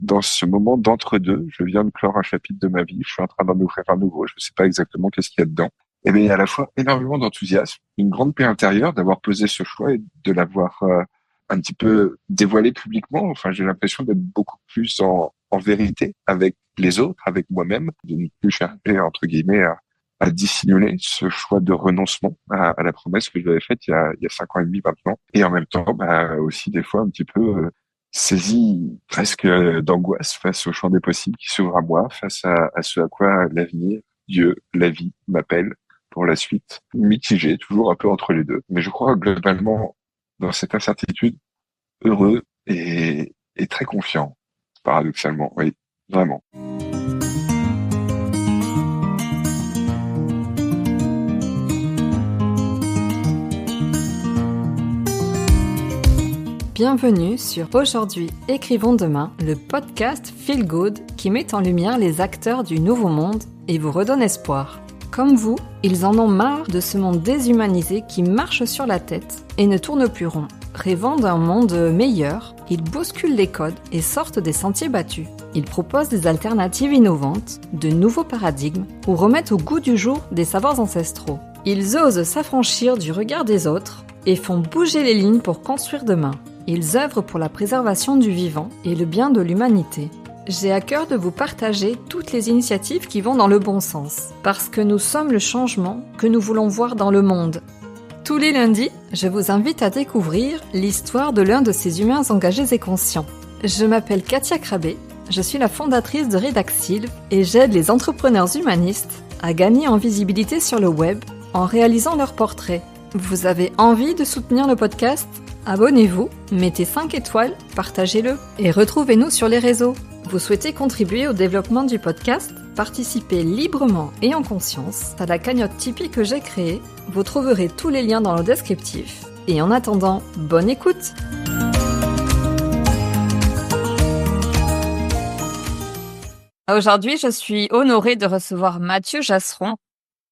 dans ce moment d'entre-deux. Je viens de clore un chapitre de ma vie, je suis en train d'en ouvrir un nouveau, je ne sais pas exactement qu'est-ce qu'il y a dedans. Et bien, il y a à la fois énormément d'enthousiasme, une grande paix intérieure d'avoir posé ce choix et de l'avoir un petit peu dévoilé publiquement. Enfin, j'ai l'impression d'être beaucoup plus en vérité avec les autres, avec moi-même, de ne plus chercher, entre guillemets, à dissimuler ce choix de renoncement à la promesse que j'avais faite il y a 5 ans et demi maintenant. Et en même temps, aussi des fois un petit peu saisi presque d'angoisse face au champ des possibles qui s'ouvre à moi, face à ce à quoi l'avenir, Dieu, la vie m'appelle pour la suite. Mitigé, toujours un peu entre les deux. Mais je crois globalement, dans cette incertitude, heureux et très confiant, paradoxalement. Oui, vraiment. Bienvenue sur Aujourd'hui, écrivons demain, le podcast Feel Good qui met en lumière les acteurs du nouveau monde et vous redonne espoir. Comme vous, ils en ont marre de ce monde déshumanisé qui marche sur la tête et ne tourne plus rond. Rêvant d'un monde meilleur, ils bousculent les codes et sortent des sentiers battus. Ils proposent des alternatives innovantes, de nouveaux paradigmes ou remettent au goût du jour des savoirs ancestraux. Ils osent s'affranchir du regard des autres et font bouger les lignes pour construire demain. Ils œuvrent pour la préservation du vivant et le bien de l'humanité. J'ai à cœur de vous partager toutes les initiatives qui vont dans le bon sens, parce que nous sommes le changement que nous voulons voir dans le monde. Tous les lundis, je vous invite à découvrir l'histoire de l'un de ces humains engagés et conscients. Je m'appelle Katia Krabbe, je suis la fondatrice de Redaxil et j'aide les entrepreneurs humanistes à gagner en visibilité sur le web en réalisant leurs portraits. Vous avez envie de soutenir le podcast ? Abonnez-vous, mettez 5 étoiles, partagez-le et retrouvez-nous sur les réseaux. Vous souhaitez contribuer au développement du podcast ? Participez librement et en conscience à la cagnotte Tipeee que j'ai créée. Vous trouverez tous les liens dans le descriptif. Et en attendant, bonne écoute ! Aujourd'hui, je suis honorée de recevoir Mathieu Jasseron,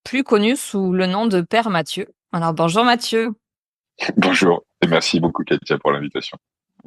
plus connu sous le nom de Père Mathieu. Alors bonjour Mathieu. Bonjour et merci beaucoup Katia pour l'invitation.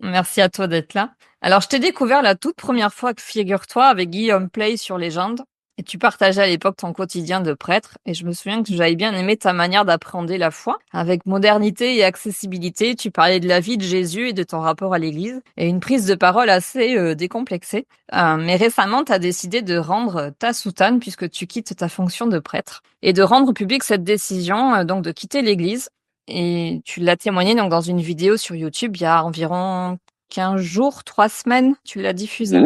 Merci à toi d'être là. Alors, je t'ai découvert la toute première fois, figure-toi, avec Guillaume Play sur Légende. Et tu partageais à l'époque ton quotidien de prêtre. Et je me souviens que j'avais bien aimé ta manière d'appréhender la foi. Avec modernité et accessibilité, tu parlais de la vie de Jésus et de ton rapport à l'Église. Et une prise de parole assez décomplexée. Mais récemment, tu as décidé de rendre ta soutane puisque tu quittes ta fonction de prêtre. Et de rendre publique cette décision, donc de quitter l'Église. Et tu l'as témoigné donc dans une vidéo sur YouTube il y a environ 15 jours, 3 semaines, tu l'as diffusée.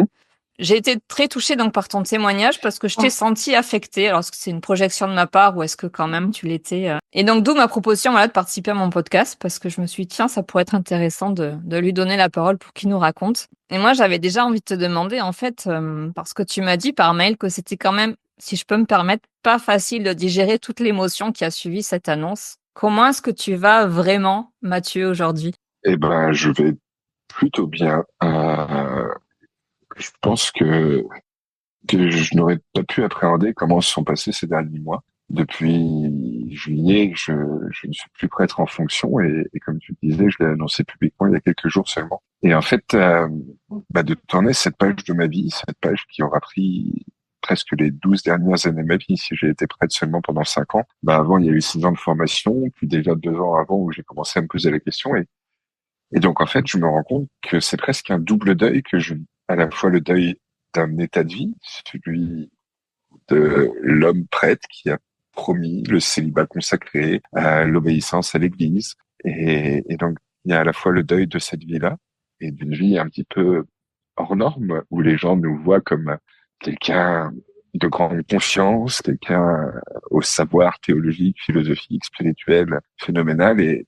J'ai été très touchée donc par ton témoignage parce que je t'ai senti affectée. Alors, est-ce que c'est une projection de ma part ou est-ce que quand même tu l'étais Et donc, d'où ma proposition de participer à mon podcast parce que je me suis dit, tiens, ça pourrait être intéressant de lui donner la parole pour qu'il nous raconte. Et moi, j'avais déjà envie de te demander, en fait, parce que tu m'as dit par mail que c'était quand même, si je peux me permettre, pas facile de digérer toute l'émotion qui a suivi cette annonce. Comment est-ce que tu vas vraiment, Mathieu, aujourd'hui ? Eh ben, je vais plutôt bien. Je pense que je n'aurais pas pu appréhender comment se sont passés ces derniers mois. Depuis juillet, je ne suis plus prêtre en fonction et comme tu le disais, je l'ai annoncé publiquement il y a quelques jours seulement. Et en fait, de tourner cette page de ma vie, cette page qui aura pris presque les 12 dernières années de ma vie, si j'ai été prêtre seulement pendant 5 ans. Avant, il y a eu 6 ans de formation, puis déjà 2 ans avant où j'ai commencé à me poser la question. Et donc, en fait, je me rends compte que c'est presque un double deuil que je vis. À la fois le deuil d'un état de vie, celui de l'homme prêtre qui a promis le célibat consacré, l'obéissance à l'Église. Et donc, il y a à la fois le deuil de cette vie-là et d'une vie un petit peu hors norme, où les gens nous voient comme quelqu'un de grande conscience, quelqu'un au savoir théologique, philosophique, spirituel, phénoménal, et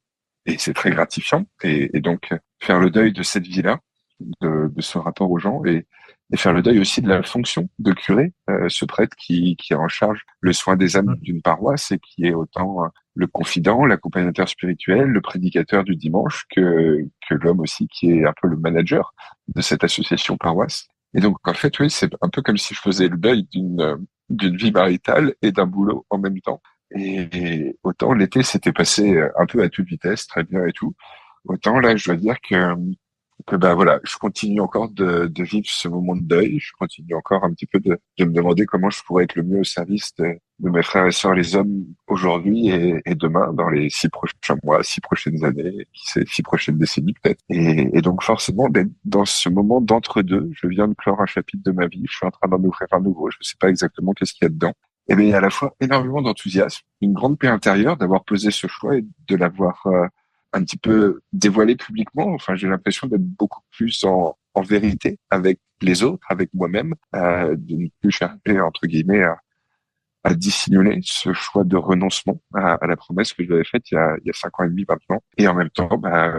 c'est très gratifiant. Et donc, faire le deuil de cette vie-là, de ce rapport aux gens, et faire le deuil aussi de la fonction de curé, ce prêtre qui a en charge le soin des âmes d'une paroisse et qui est autant le confident, l'accompagnateur spirituel, le prédicateur du dimanche que l'homme aussi qui est un peu le manager de cette association paroisse. Et donc, en fait, oui, c'est un peu comme si je faisais le deuil d'une vie maritale et d'un boulot en même temps. Et autant l'été s'était passé un peu à toute vitesse, très bien et tout. Autant là, je dois dire que que ben voilà, je continue encore de vivre ce moment de deuil. Je continue encore un petit peu de me demander comment je pourrais être le mieux au service de mes frères et sœurs, les hommes, aujourd'hui et demain, dans les 6 prochains mois, 6 prochaines années, qui sait, 6 prochaines décennies peut-être. Et donc forcément, d'être dans ce moment d'entre-deux, je viens de clore un chapitre de ma vie, je suis en train d'en ouvrir un nouveau, je ne sais pas exactement qu'est-ce qu'il y a dedans. Et bien, il y a à la fois énormément d'enthousiasme, une grande paix intérieure d'avoir posé ce choix et de l'avoir un petit peu dévoilé publiquement. Enfin, j'ai l'impression d'être beaucoup plus en vérité avec les autres, avec moi-même, de ne plus chercher, entre guillemets, à dissimuler ce choix de renoncement à la promesse que je lui avais faite il y a 5 ans et demi maintenant. Et en même temps,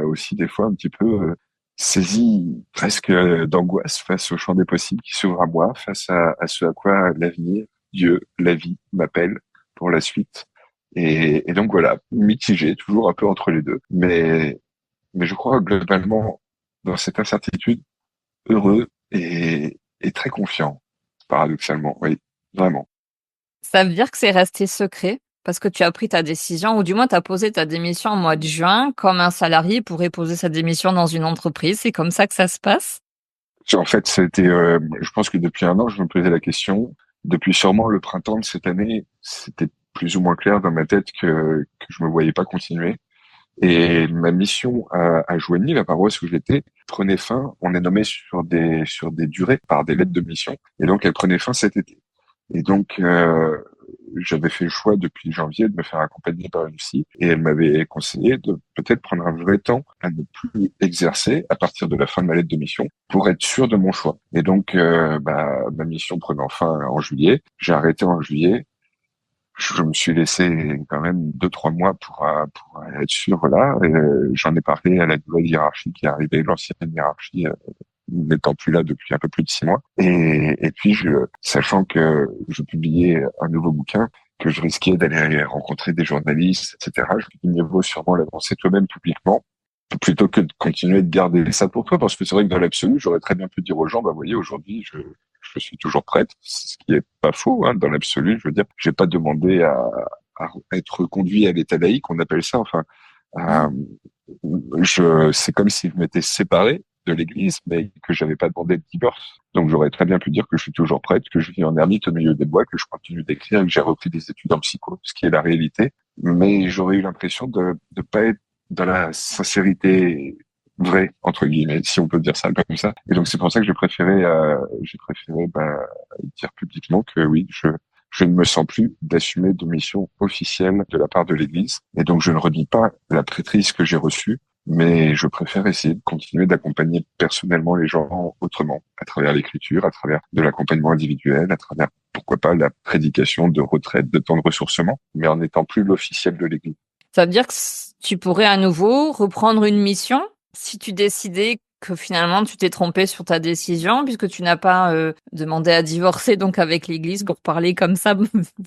aussi des fois un petit peu saisi presque d'angoisse face au champ des possibles qui s'ouvre à moi, face à ce à quoi l'avenir, Dieu, la vie m'appelle pour la suite. Et donc voilà, mitigé, toujours un peu entre les deux. Mais je crois globalement, dans cette incertitude, heureux et très confiant, paradoxalement. Oui, vraiment. Ça veut dire que c'est resté secret parce que tu as pris ta décision, ou du moins tu as posé ta démission au mois de juin, comme un salarié pourrait poser sa démission dans une entreprise. C'est comme ça que ça se passe? En fait, je pense que depuis un an, je me posais la question. Depuis sûrement le printemps de cette année, c'était plus ou moins clair dans ma tête que je me voyais pas continuer. Et ma mission à Joigny, la paroisse où j'étais, prenait fin. On est nommé sur des durées par des lettres de mission. Et donc, elle prenait fin cet été. Et donc, j'avais fait le choix depuis janvier de me faire accompagner par une psy et elle m'avait conseillé de peut-être prendre un vrai temps à ne plus exercer à partir de la fin de ma lettre de mission pour être sûr de mon choix. Et donc, ma mission prenant fin en juillet, j'ai arrêté en juillet. Je me suis laissé quand même 2-3 mois pour être sûr, voilà. Et, j'en ai parlé à la nouvelle hiérarchie qui est arrivée, l'ancienne hiérarchie n'étant plus là depuis un peu plus de 6 mois. Et puis, sachant que je publiais un nouveau bouquin, que je risquais d'aller rencontrer des journalistes, etc., je me dis, mieux vaut sûrement l'annoncer toi-même publiquement, plutôt que de continuer de garder ça pour toi, parce que c'est vrai que dans l'absolu, j'aurais très bien pu dire aux gens, bah, voyez, aujourd'hui, je suis toujours prête, ce qui est pas faux, hein, dans l'absolu, je veux dire, j'ai pas demandé à être conduit à l'état laïque, on appelle ça, enfin, Mmh. euh, c'est comme si je m'étais séparé de l'église, mais que j'avais pas demandé de divorce. Donc j'aurais très bien pu dire que je suis toujours prête, que je vis en ermite au milieu des bois, que je continue d'écrire, que j'ai repris des études en psycho, ce qui est la réalité. Mais j'aurais eu l'impression de pas être dans la sincérité vraie, entre guillemets, si on peut dire ça comme ça. Et donc c'est pour ça que j'ai préféré dire publiquement que oui, je ne me sens plus d'assumer de mission officielle de la part de l'Église. Et donc, je ne redis pas la prêtrise que j'ai reçue, mais je préfère essayer de continuer d'accompagner personnellement les gens autrement, à travers l'écriture, à travers de l'accompagnement individuel, à travers, pourquoi pas, la prédication de retraite, de temps de ressourcement, mais en n'étant plus l'officiel de l'Église. Ça veut dire que tu pourrais à nouveau reprendre une mission si tu décidais que finalement tu t'es trompé sur ta décision, puisque tu n'as pas demandé à divorcer donc avec l'Église pour parler comme ça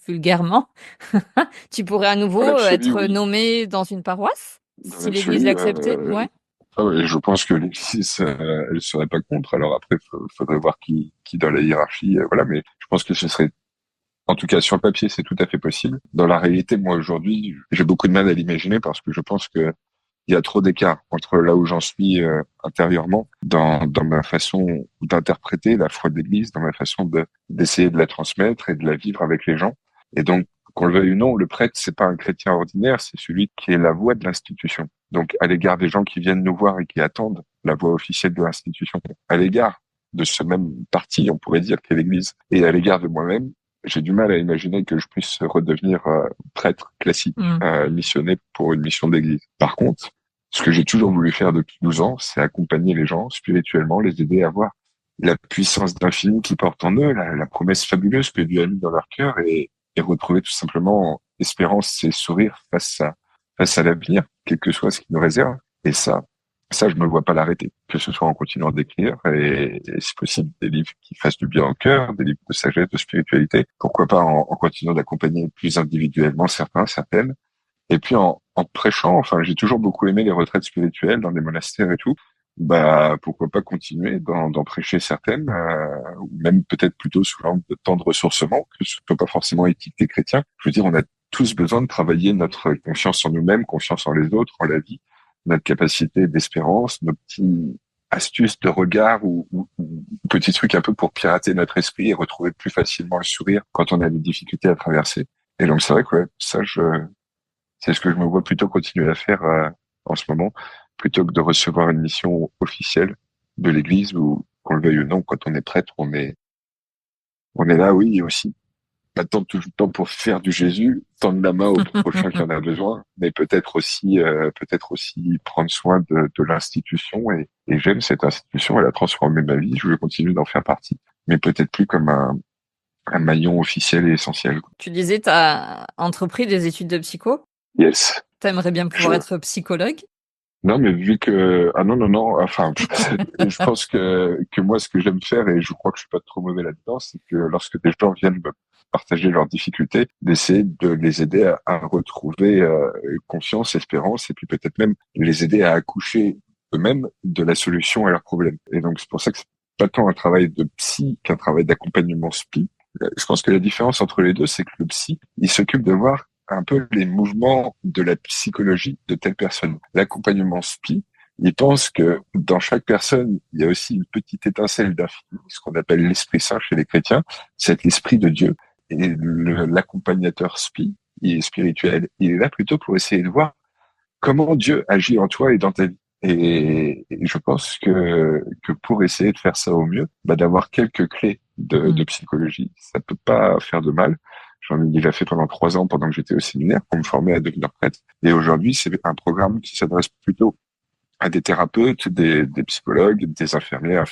vulgairement. Tu pourrais à Dans nouveau l'absolu, être oui. nommé dans une paroisse Dans si l'Église l'absolu, l'acceptait. Ouais. ah ouais, je pense que l'Église, elle serait pas contre. Alors après, faudrait voir qui dans la hiérarchie, voilà. Mais je pense que ce serait, en tout cas sur le papier, c'est tout à fait possible. Dans la réalité, moi aujourd'hui, j'ai beaucoup de mal à l'imaginer parce que je pense que il y a trop d'écart entre là où j'en suis intérieurement, dans ma façon d'interpréter la foi de l'Église, dans ma façon d'essayer de la transmettre et de la vivre avec les gens. Et donc, qu'on le veuille ou non, le prêtre, c'est pas un chrétien ordinaire, c'est celui qui est la voix de l'institution. Donc, à l'égard des gens qui viennent nous voir et qui attendent la voix officielle de l'institution, à l'égard de ce même parti, on pourrait dire, qu'est l'Église, et à l'égard de moi-même, j'ai du mal à imaginer que je puisse redevenir prêtre classique, Mm. missionné pour une mission d'église. Par contre, ce que j'ai toujours voulu faire depuis 12 ans, c'est accompagner les gens spirituellement, les aider à voir la puissance d'infini qui porte en eux, la promesse fabuleuse que Dieu a mis dans leur cœur et retrouver tout simplement espérance et sourire face à l'avenir, quel que soit ce qui nous réserve. Et ça, je me vois pas l'arrêter, que ce soit en continuant d'écrire et si possible des livres qui fassent du bien au cœur, des livres de sagesse, de spiritualité. Pourquoi pas en continuant d'accompagner plus individuellement certaines. Et puis en prêchant, enfin, j'ai toujours beaucoup aimé les retraites spirituelles dans des monastères et tout. Bah, pourquoi pas continuer d'en prêcher certaines, ou même peut-être plutôt sous forme de temps de ressourcement, que ce soit pas forcément éthique des chrétiens. Je veux dire, on a tous besoin de travailler notre confiance en nous-mêmes, confiance en les autres, en la vie, notre capacité d'espérance, nos petits astuces de regard ou petits trucs un peu pour pirater notre esprit et retrouver plus facilement le sourire quand on a des difficultés à traverser. Et donc c'est vrai que ouais, c'est ce que je me vois plutôt continuer à faire en ce moment, plutôt que de recevoir une mission officielle de l'Église ou qu'on le veuille ou non, quand on est prêtre, on est là, oui, aussi pas tant tout le temps pour faire du Jésus, tendre la main au prochain qui en a besoin, mais peut-être aussi prendre soin de l'institution. Et j'aime cette institution, elle a transformé ma vie, je veux continuer d'en faire partie, mais peut-être plus comme un maillon officiel et essentiel. Tu disais, tu as entrepris des études de psycho. Yes. T'aimerais bien pouvoir être psychologue? Non, mais vu que non, enfin, je pense que moi, ce que j'aime faire, et je crois que je suis pas trop mauvais là-dedans, c'est que lorsque des gens viennent me partager leurs difficultés, d'essayer de les aider à retrouver confiance, espérance, et puis peut-être même les aider à accoucher eux-mêmes de la solution à leurs problèmes. Et donc c'est pour ça que c'est pas tant un travail de psy qu'un travail d'accompagnement SPI. Je pense que la différence entre les deux, c'est que le psy, il s'occupe de voir un peu les mouvements de la psychologie de telle personne. L'accompagnement SPI, il pense que dans chaque personne, il y a aussi une petite étincelle d'infini, ce qu'on appelle l'Esprit Saint chez les chrétiens, c'est l'Esprit de Dieu. Et l'accompagnateur SPI, il est spirituel, il est là plutôt pour essayer de voir comment Dieu agit en toi et dans ta vie. Et je pense que pour essayer de faire ça au mieux, d'avoir quelques clés de psychologie, ça peut pas faire de mal. J'en ai déjà fait pendant 3 ans pendant que j'étais au séminaire pour me former à devenir prêtre. Et aujourd'hui, c'est un programme qui s'adresse plutôt à des thérapeutes, des psychologues, des infirmières,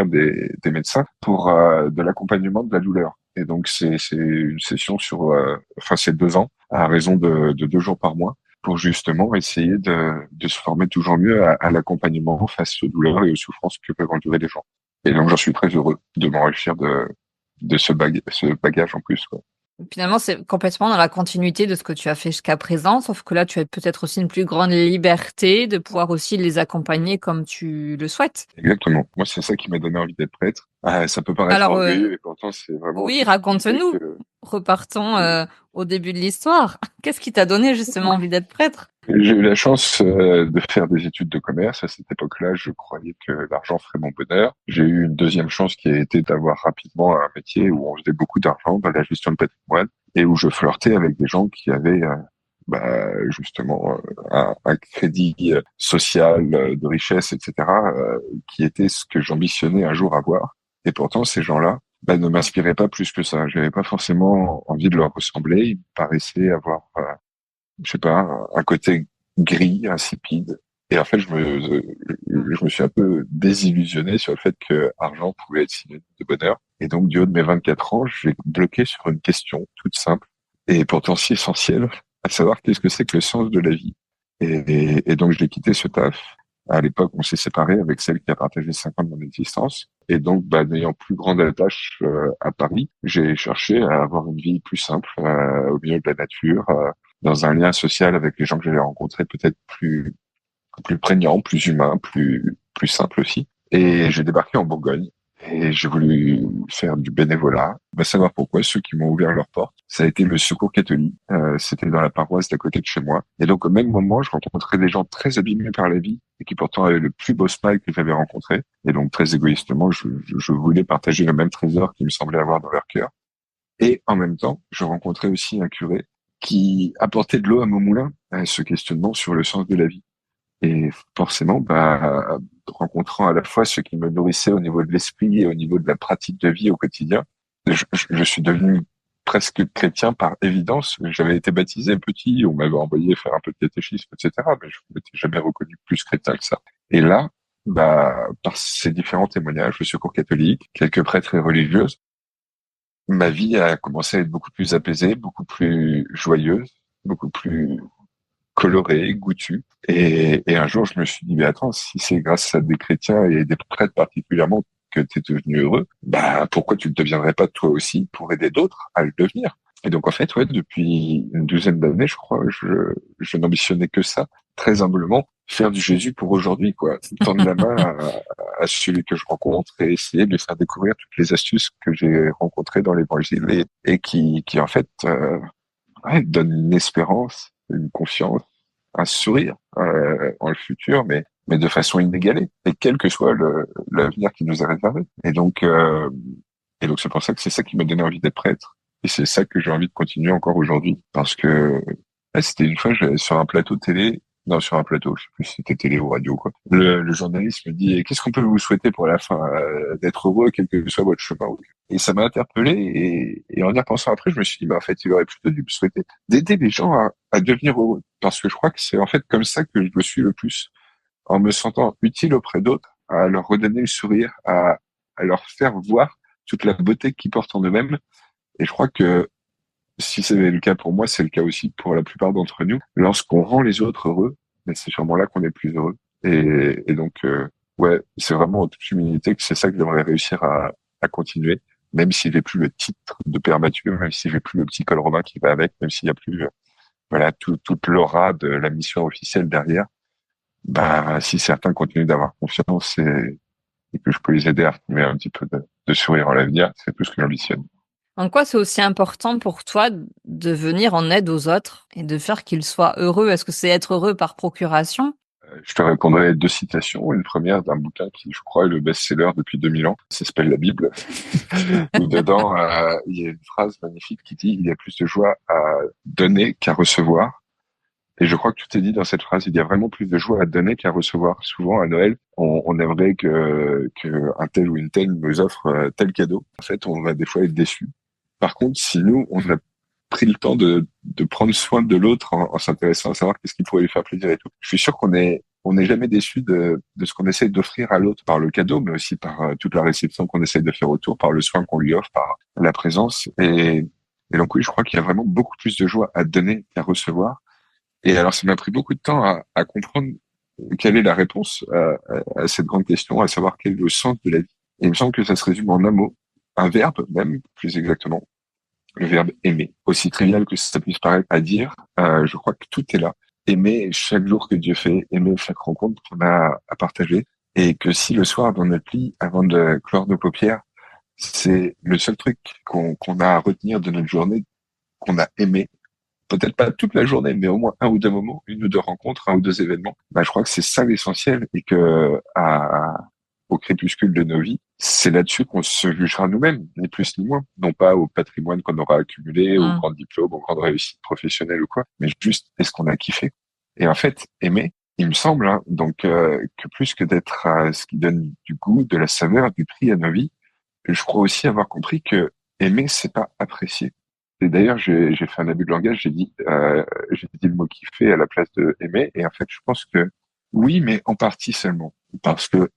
des médecins pour de l'accompagnement de la douleur. Et donc c'est une session c'est 2 ans à raison de 2 jours par mois pour justement essayer de se former toujours mieux à l'accompagnement face aux douleurs et aux souffrances que peuvent endurer les gens. Et donc j'en suis très heureux de m'enrichir de ce bagage en plus, quoi. Finalement, c'est complètement dans la continuité de ce que tu as fait jusqu'à présent, sauf que là, tu as peut-être aussi une plus grande liberté de pouvoir aussi les accompagner comme tu le souhaites. Exactement. Moi, c'est ça qui m'a donné envie d'être prêtre. Ça peut paraître Alors, orgueilleux, et pourtant, c'est vraiment oui, toute l'idée raconte-nous. que Repartons au début de l'histoire. Qu'est-ce qui t'a donné justement envie d'être prêtre? j'ai eu la chance de faire des études de commerce. À cette époque-là, je croyais que l'argent ferait mon bonheur. J'ai eu une deuxième chance qui a été d'avoir rapidement un métier où on faisait beaucoup d'argent dans la gestion de patrimoine et où je flirtais avec des gens qui avaient justement un crédit social de richesse, etc., qui était ce que j'ambitionnais un jour avoir. Et pourtant, ces gens-là ne m'inspiraient pas plus que ça. J'avais pas forcément envie de leur ressembler. Ils me paraissaient avoir je sais pas, un côté gris, insipide. Et en fait, je me suis un peu désillusionné sur le fait que argent pouvait être synonyme de bonheur. Et donc, du haut de mes 24 ans, j'ai bloqué sur une question toute simple et pourtant si essentielle, à savoir qu'est-ce que c'est que le sens de la vie. Et donc, j'ai quitté ce taf. À l'époque, on s'est séparés avec celle qui a partagé 5 ans de mon existence. Et donc, n'ayant plus grande attache à Paris, j'ai cherché à avoir une vie plus simple, au milieu de la nature, dans un lien social avec les gens que j'allais rencontrer, peut-être plus prégnant, plus humain, plus simple aussi. Et j'ai débarqué en Bourgogne et j'ai voulu faire du bénévolat. Va savoir pourquoi, ceux qui m'ont ouvert leurs portes, ça a été le Secours catholique. C'était dans la paroisse d'à côté de chez moi. Et donc au même moment, je rencontrais des gens très abîmés par la vie et qui pourtant avaient le plus beau smile que j'avais rencontré. Et donc très égoïstement, je voulais partager le même trésor qu'ils me semblaient avoir dans leur cœur. Et en même temps, je rencontrais aussi un curé qui apportait de l'eau à mon moulin, à ce questionnement sur le sens de la vie. Et forcément, rencontrant à la fois ce qui me nourrissait au niveau de l'esprit et au niveau de la pratique de vie au quotidien, je suis devenu presque chrétien par évidence. J'avais été baptisé petit, on m'avait envoyé faire un peu de catéchisme, etc., mais je ne m'étais jamais reconnu plus chrétien que ça. Et là, par ces différents témoignages, le Secours catholique, quelques prêtres et religieuses, ma vie a commencé à être beaucoup plus apaisée, beaucoup plus joyeuse, beaucoup plus colorée, goûtue. Et un jour, je me suis dit, mais attends, si c'est grâce à des chrétiens et des prêtres particulièrement que tu es devenu heureux, pourquoi tu ne deviendrais pas toi aussi pour aider d'autres à le devenir? Et donc, en fait, ouais, depuis une douzaine d'années, je crois, je n'ambitionnais que ça, très humblement, faire du Jésus pour aujourd'hui, quoi. Tendre la main à celui que je rencontre et essayer de lui faire découvrir toutes les astuces que j'ai rencontrées dans l'évangile et qui en fait, donnent une espérance, une confiance, un sourire en le futur, mais mais de façon inégalée, et quel que soit l'avenir qui nous est réservé. Et donc c'est pour ça que c'est ça qui m'a donné envie d'être prêtre. Et c'est ça que j'ai envie de continuer encore aujourd'hui. Parce que c'était une fois, sur un plateau télé, non, sur un plateau, je sais plus si c'était télé ou radio, quoi. Le journaliste me dit, qu'est-ce qu'on peut vous souhaiter pour la fin? D'être heureux, quel que soit votre chemin. Et ça m'a interpellé. Et en y repensant après, je me suis dit, en fait, il aurait plutôt dû me souhaiter d'aider les gens à devenir heureux. Parce que je crois que c'est en fait comme ça que je me suis le plus, en me sentant utile auprès d'autres, à leur redonner le sourire, à leur faire voir toute la beauté qu'ils portent en eux-mêmes. Et je crois que si c'est le cas pour moi, c'est le cas aussi pour la plupart d'entre nous. Lorsqu'on rend les autres heureux, ben c'est sûrement là qu'on est plus heureux. Et donc, ouais, c'est vraiment en toute humilité que c'est ça que j'aimerais réussir à continuer, même si j'ai plus le titre de Père Mathieu, même si j'ai plus le petit col romain qui va avec, même s'il y a plus, voilà, toute l'aura de la mission officielle derrière. Bah, si certains continuent d'avoir confiance et que je peux les aider à retrouver un petit peu de sourire en l'avenir, c'est tout ce que j'ambitionne. En quoi c'est aussi important pour toi de venir en aide aux autres et de faire qu'ils soient heureux? Est-ce que c'est être heureux par procuration? Je te répondrai 2 citations. Une première d'un bouquin qui, je crois, est le best-seller depuis 2000 ans. Ça s'appelle la Bible. Où dedans, il y a une phrase magnifique qui dit: il y a plus de joie à donner qu'à recevoir. Et je crois que tout est dit dans cette phrase. Il y a vraiment plus de joie à donner qu'à recevoir. Souvent, à Noël, on aimerait que un tel ou une telle nous offre tel cadeau. En fait, on va des fois être déçu. Par contre, si nous, on a pris le temps de prendre soin de l'autre en s'intéressant à savoir qu'est-ce qui pourrait lui faire plaisir et tout, je suis sûr on n'est jamais déçu de ce qu'on essaie d'offrir à l'autre par le cadeau, mais aussi par toute la réception qu'on essaie de faire autour, par le soin qu'on lui offre, par la présence. Et donc oui, je crois qu'il y a vraiment beaucoup plus de joie à donner qu'à recevoir. Et alors, ça m'a pris beaucoup de temps à comprendre quelle est la réponse à cette grande question, à savoir quel est le sens de la vie. Et il me semble que ça se résume en un mot, un verbe même, plus exactement, le verbe aimer. Aussi trivial que ça puisse paraître à dire, je crois que tout est là. Aimer chaque jour que Dieu fait, aimer chaque rencontre qu'on a à partager. Et que si le soir, dans notre lit, avant de clore nos paupières, c'est le seul truc qu'on a à retenir de notre journée, qu'on a aimé, peut-être pas toute la journée, mais au moins un ou deux moments, une ou deux rencontres, un ou deux événements, bah, je crois que c'est ça l'essentiel et que au crépuscule de nos vies, c'est là-dessus qu'on se jugera nous-mêmes, ni plus ni moins. Non pas au patrimoine qu'on aura accumulé, au grand diplôme, aux grandes réussites professionnelles ou quoi, mais juste est-ce qu'on a kiffé. Et en fait, aimer, il me semble, hein, donc que plus que d'être ce qui donne du goût, de la saveur, du prix à nos vies, je crois aussi avoir compris que aimer, c'est pas apprécier. Et d'ailleurs, j'ai fait un abus de langage, j'ai dit le mot kiffer à la place de aimer, et en fait, je pense que oui, mais en partie seulement. Parce que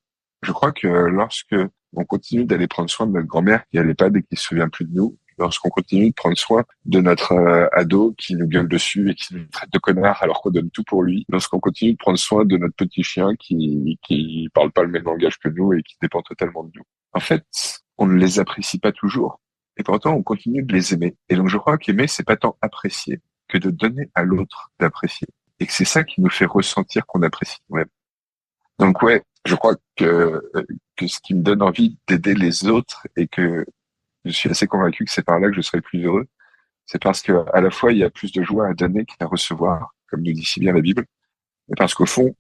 je crois que lorsque on continue d'aller prendre soin de notre grand-mère qui allait pas dès qu'il se souvient plus de nous, lorsqu'on continue de prendre soin de notre ado qui nous gueule dessus et qui nous traite de connard alors qu'on donne tout pour lui, lorsqu'on continue de prendre soin de notre petit chien qui parle pas le même langage que nous et qui dépend totalement de nous. En fait, on ne les apprécie pas toujours. Et pourtant, on continue de les aimer. Et donc, je crois qu'aimer, c'est pas tant apprécier que de donner à l'autre d'apprécier. Et que c'est ça qui nous fait ressentir qu'on apprécie nous-mêmes. Donc, ouais, je crois que ce qui me donne envie d'aider les autres et que je suis assez convaincu que c'est par là que je serai le plus heureux, c'est parce que à la fois, il y a plus de joie à donner qu'à recevoir, comme nous dit si bien la Bible. Mais parce qu'au fond,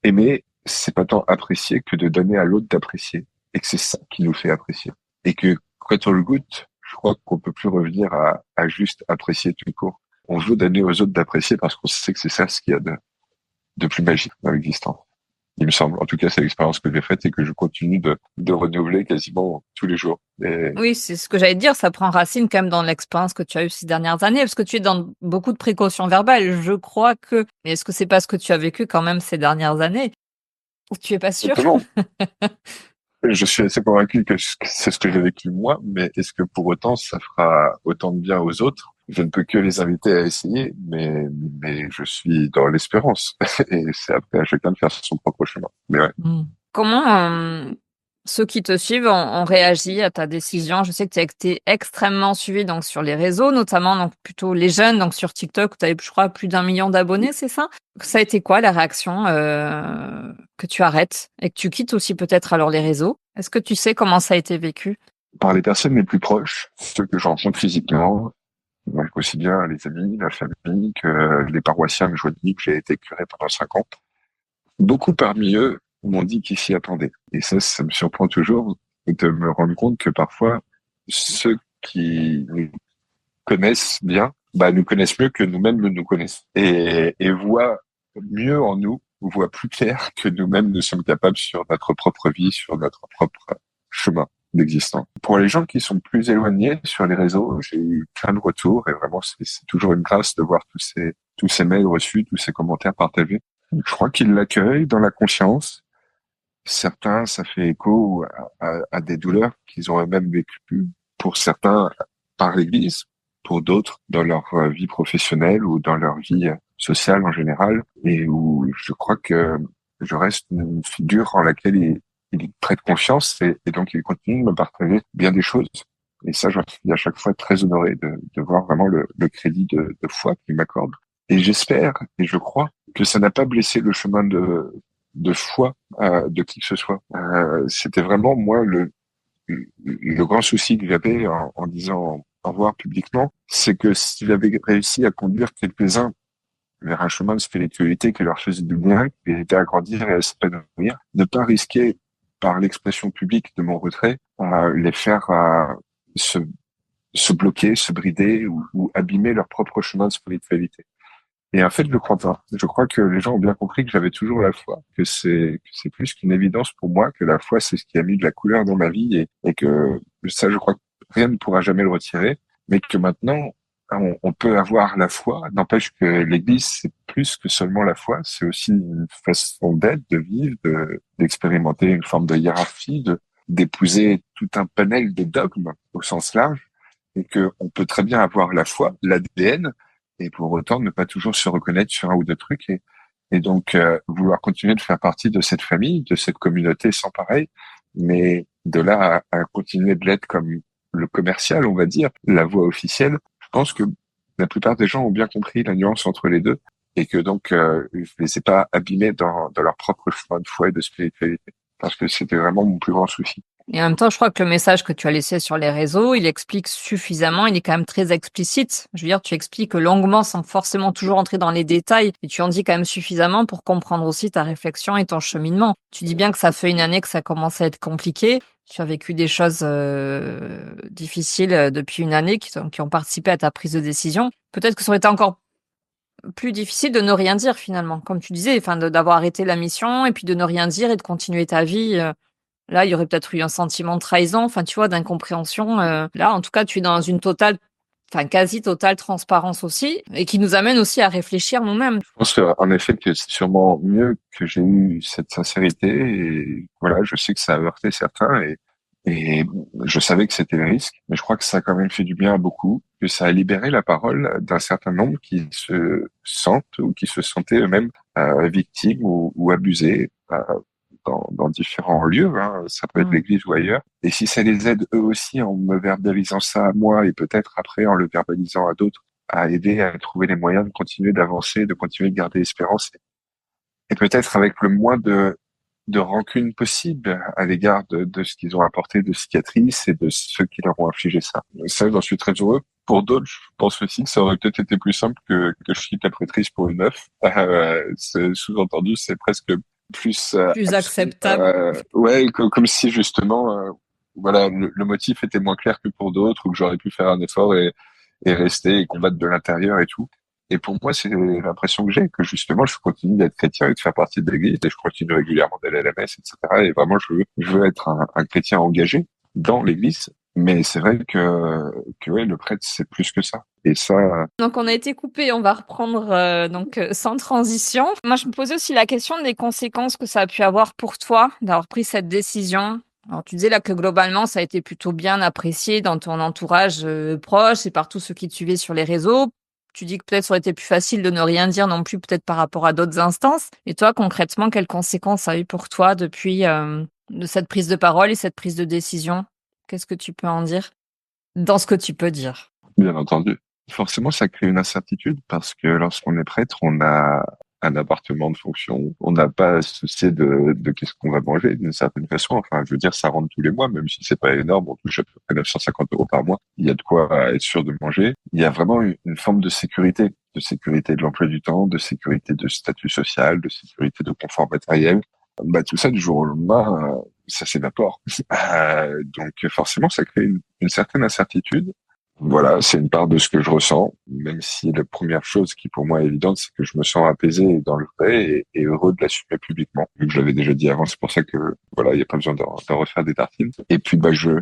aimer, c'est pas tant apprécier que de donner à l'autre d'apprécier. Et que c'est ça qui nous fait apprécier. Et que quand on le goûte, je crois qu'on peut plus revenir à juste apprécier tout court. On veut donner aux autres d'apprécier parce qu'on sait que c'est ça ce qu'il y a de plus magique dans l'existence. Il me semble. En tout cas, c'est l'expérience que j'ai faite et que je continue de renouveler quasiment tous les jours. Oui, c'est ce que j'allais te dire. Ça prend racine quand même dans l'expérience que tu as eue ces dernières années, parce que tu es dans beaucoup de précautions verbales. Je crois que... Mais est-ce que c'est pas ce que tu as vécu quand même ces dernières années? Ou tu es pas sûr? Exactement. Je suis assez convaincu que c'est ce que j'ai vécu moi, mais est-ce que pour autant ça fera autant de bien aux autres? Je ne peux que les inviter à essayer, mais je suis dans l'espérance. Et c'est après à chacun de faire son propre chemin. Mais ouais. Comment ceux qui te suivent ont réagi à ta décision? Je sais que tu as été extrêmement suivi donc sur les réseaux, notamment donc plutôt les jeunes, donc sur TikTok, où tu avais, je crois, plus d'1 million d'abonnés, c'est ça? Ça a été quoi la réaction que tu arrêtes et que tu quittes aussi peut-être alors les réseaux? Est-ce que tu sais comment ça a été vécu? Par les personnes les plus proches, ceux que je rencontre physiquement, donc aussi bien les amis, la famille que les paroissiens que je vois de nuit, que j'ai été curé pendant 5 ans. beaucoup parmi eux m'ont dit qu'ils s'y attendaient. Et ça me surprend toujours de me rendre compte que parfois, ceux qui nous connaissent bien, nous connaissent mieux que nous-mêmes nous connaissent. Et voient mieux en nous, voient plus clair que nous-mêmes nous sommes capables sur notre propre vie, sur notre propre chemin d'existence. Pour les gens qui sont plus éloignés sur les réseaux, j'ai eu plein de retours et vraiment c'est toujours une grâce de voir tous ces mails reçus, tous ces commentaires partagés. Je crois qu'ils l'accueillent dans la conscience. Certains, ça fait écho à des douleurs qu'ils ont eux-mêmes vécues. Pour certains, par l'Église. Pour d'autres, dans leur vie professionnelle ou dans leur vie sociale en général. Et où je crois que je reste une figure en laquelle ils prêtent confiance et donc ils continuent de me partager bien des choses. Et ça, je suis à chaque fois très honoré de voir vraiment le crédit de foi qu'ils m'accordent. Et j'espère et je crois que ça n'a pas blessé le chemin de foi de qui que ce soit. C'était vraiment moi le grand souci que j'avais en disant au revoir publiquement, c'est que si j'avais réussi à conduire quelques-uns vers un chemin de spiritualité qui leur faisait du bien, qui les aidait à grandir et à s'épanouir, ne pas risquer par l'expression publique de mon retrait à les faire se bloquer, se brider ou abîmer leur propre chemin de spiritualité. Et en fait, je le crois pas. Je crois que les gens ont bien compris que j'avais toujours la foi, que c'est plus qu'une évidence pour moi, que la foi, c'est ce qui a mis de la couleur dans ma vie et que ça, je crois que rien ne pourra jamais le retirer, mais que maintenant, on peut avoir la foi. N'empêche que l'Église, c'est plus que seulement la foi, c'est aussi une façon d'être, de vivre, d'expérimenter une forme de hiérarchie, d'épouser tout un panel de dogmes au sens large, et que on peut très bien avoir la foi, l'ADN, et pour autant ne pas toujours se reconnaître sur un ou deux trucs et donc vouloir continuer de faire partie de cette famille, de cette communauté sans pareil, mais de là à continuer de l'être comme le commercial, on va dire, la voie officielle. Je pense que la plupart des gens ont bien compris la nuance entre les deux et que donc je les ai pas abîmés dans leur propre chemin de foi et de spiritualité parce que c'était vraiment mon plus grand souci. Et en même temps, je crois que le message que tu as laissé sur les réseaux, il explique suffisamment, il est quand même très explicite. Je veux dire, tu expliques longuement sans forcément toujours entrer dans les détails et tu en dis quand même suffisamment pour comprendre aussi ta réflexion et ton cheminement. Tu dis bien que ça fait une année que ça commence à être compliqué. Tu as vécu des choses difficiles depuis une année qui ont participé à ta prise de décision. Peut-être que ça aurait été encore plus difficile de ne rien dire finalement, comme tu disais, enfin d'avoir arrêté la mission et puis de ne rien dire et de continuer ta vie. Là, il y aurait peut-être eu un sentiment de trahison, enfin, tu vois, d'incompréhension. Là, en tout cas, tu es dans une totale, enfin, quasi totale transparence aussi, et qui nous amène aussi à réfléchir nous-mêmes. Je pense en effet que c'est sûrement mieux que j'ai eu cette sincérité et voilà, je sais que ça a heurté certains et je savais que c'était le risque, mais je crois que ça a quand même fait du bien à beaucoup, que ça a libéré la parole d'un certain nombre qui se sentent ou qui se sentaient eux-mêmes victimes ou abusés dans différents lieux, hein, ça peut être l'église ou ailleurs. Et si ça les aide eux aussi en me verbalisant ça à moi et peut-être après en le verbalisant à d'autres, à aider à trouver les moyens de continuer d'avancer, de continuer de garder espérance et peut-être avec le moins de rancune possible à l'égard de ce qu'ils ont apporté de cicatrices et de ceux qui leur ont infligé ça. Ça, j'en suis très heureux. Pour d'autres, je pense aussi que ça aurait peut-être été plus simple que je quitte la prêtrise pour une meuf. Sous-entendu, c'est presque plus acceptable. Ouais, comme si justement, voilà, le motif était moins clair que pour d'autres, ou que j'aurais pu faire un effort et rester et combattre de l'intérieur et tout. Et pour moi, c'est l'impression que j'ai, que justement, je continue d'être chrétien et de faire partie de l'Église, et je continue régulièrement d'aller à la messe, etc. Et vraiment, je veux être un chrétien engagé dans l'Église. Mais c'est vrai que ouais, le prêtre, c'est plus que ça. Et ça. Donc, on a été coupé. On va reprendre sans transition. Moi, je me posais aussi la question des conséquences que ça a pu avoir pour toi d'avoir pris cette décision. Alors, tu disais là que globalement, ça a été plutôt bien apprécié dans ton entourage proche et par tous ceux qui te suivaient sur les réseaux. Tu dis que peut-être ça aurait été plus facile de ne rien dire non plus, peut-être par rapport à d'autres instances. Et toi, concrètement, quelles conséquences ça a eu pour toi depuis de cette prise de parole et cette prise de décision? Qu'est-ce que tu peux en dire? Dans ce que tu peux dire. Bien entendu. Forcément, ça crée une incertitude parce que lorsqu'on est prêtre, on a un appartement de fonction. On n'a pas à se soucier de qu'est-ce qu'on va manger d'une certaine façon. Enfin, je veux dire, ça rentre tous les mois, même si c'est pas énorme. On touche à peu près 950 € par mois. Il y a de quoi être sûr de manger. Il y a vraiment une forme de sécurité de l'emploi du temps, de sécurité de statut social, de sécurité de confort matériel. Bah, tout ça, du jour au lendemain, ça s'évapore. Donc, forcément, ça crée une certaine incertitude. Voilà, c'est une part de ce que je ressens, même si la première chose qui pour moi est évidente, c'est que je me sens apaisé dans le vrai et heureux de l'assumer publiquement. Vu que je l'avais déjà dit avant, c'est pour ça que, voilà, il n'y a pas besoin d'en refaire des tartines. Et puis, bah, je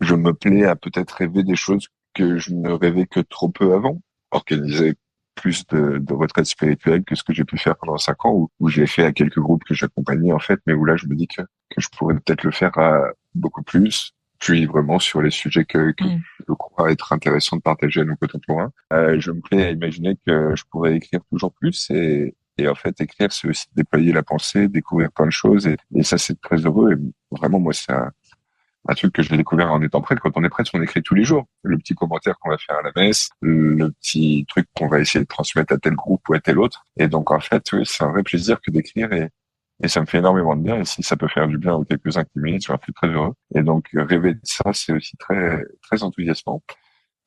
me plais à peut-être rêver des choses que je ne rêvais que trop peu avant. Organiser plus de retraites spirituelles que ce que j'ai pu faire pendant 5 ans, où j'ai fait à quelques groupes que j'accompagnais, en fait, mais où là, je me dis que je pourrais peut-être le faire à beaucoup plus, puis vraiment sur les sujets que je crois être intéressant de partager à nos contemporains. Je me plais à imaginer que je pourrais écrire toujours plus et en fait, écrire, c'est aussi déployer la pensée, découvrir plein de choses et ça, c'est très heureux. Et vraiment, moi, c'est un truc que j'ai découvert en étant prêtre. Quand on est prêtre, on écrit tous les jours. Le petit commentaire qu'on va faire à la messe, le petit truc qu'on va essayer de transmettre à tel groupe ou à tel autre. Et donc, en fait, oui, c'est un vrai plaisir que d'écrire et ça me fait énormément de bien. Et si ça peut faire du bien aux quelques-uns qui m'imitent, j'en suis très heureux. Et donc, rêver de ça, c'est aussi très, très enthousiasmant.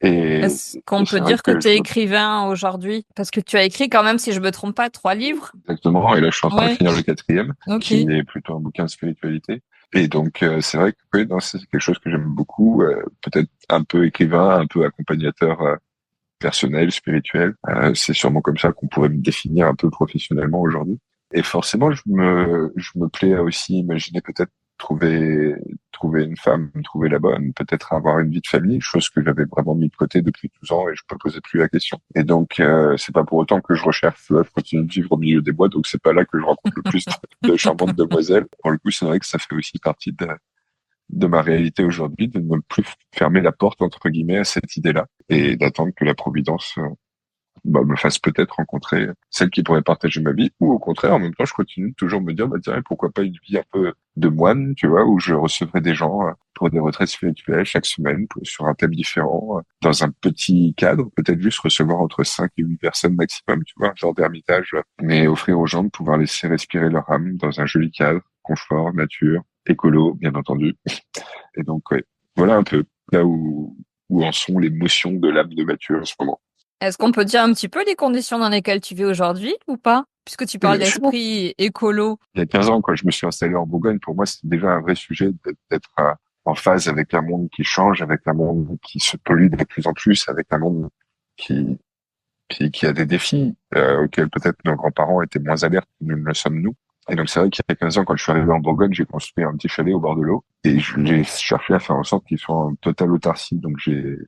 Est-ce Et qu'on peut c'est vrai dire que que tu es écrivain aujourd'hui? Parce que tu as écrit quand même, si je me trompe pas, 3 livres. exactement. Et là, je suis en train de Ouais, finir le quatrième, ok. qui est plutôt un bouquin de spiritualité. Et donc, c'est vrai que oui, non, c'est quelque chose que j'aime beaucoup. Peut-être un peu écrivain, un peu accompagnateur personnel, spirituel. C'est sûrement comme ça qu'on pourrait me définir un peu professionnellement aujourd'hui. Et forcément, je me plais à aussi imaginer peut-être trouver une femme, trouver la bonne, peut-être avoir une vie de famille, chose que j'avais vraiment mis de côté depuis 12 ans et je me posais plus la question. Et donc, c'est pas pour autant que je recherche, tu vois, je continue de vivre au milieu des bois, donc c'est pas là que je rencontre le plus de charmantes demoiselles. Pour le coup, c'est vrai que ça fait aussi partie de ma réalité aujourd'hui, de ne plus fermer la porte, entre guillemets, à cette idée-là et d'attendre que la Providence bah, me fasse peut-être rencontrer celle qui pourrait partager ma vie, ou au contraire, en même temps, je continue de toujours me dire, bah, tiens, pourquoi pas une vie un peu de moine, tu vois, où je recevrais des gens pour des retraites spirituelles chaque semaine, sur un thème différent, dans un petit cadre, peut-être juste recevoir entre 5 et 8 personnes maximum, tu vois, un genre d'ermitage, mais offrir aux gens de pouvoir laisser respirer leur âme dans un joli cadre, confort, nature, écolo, bien entendu. Et donc, ouais, voilà un peu là où en sont les motions de l'âme de Mathieu en ce moment. Est-ce qu'on peut dire un petit peu les conditions dans lesquelles tu vis aujourd'hui ou pas? Puisque tu parles Je sais pas. d'esprit écolo. Il y a 15 ans, quand je me suis installé en Bourgogne, pour moi, c'était déjà un vrai sujet d'être en phase avec un monde qui change, avec un monde qui se pollue de plus en plus, avec un monde qui, qui a des défis auxquels peut-être nos grands-parents étaient moins alertes que nous ne le sommes nous. Et donc, c'est vrai qu'il y a 15 ans, quand je suis arrivé en Bourgogne, j'ai construit un petit chalet au bord de l'eau et j'ai cherché à faire en sorte qu'il soit en totale autarcie. Donc, j'ai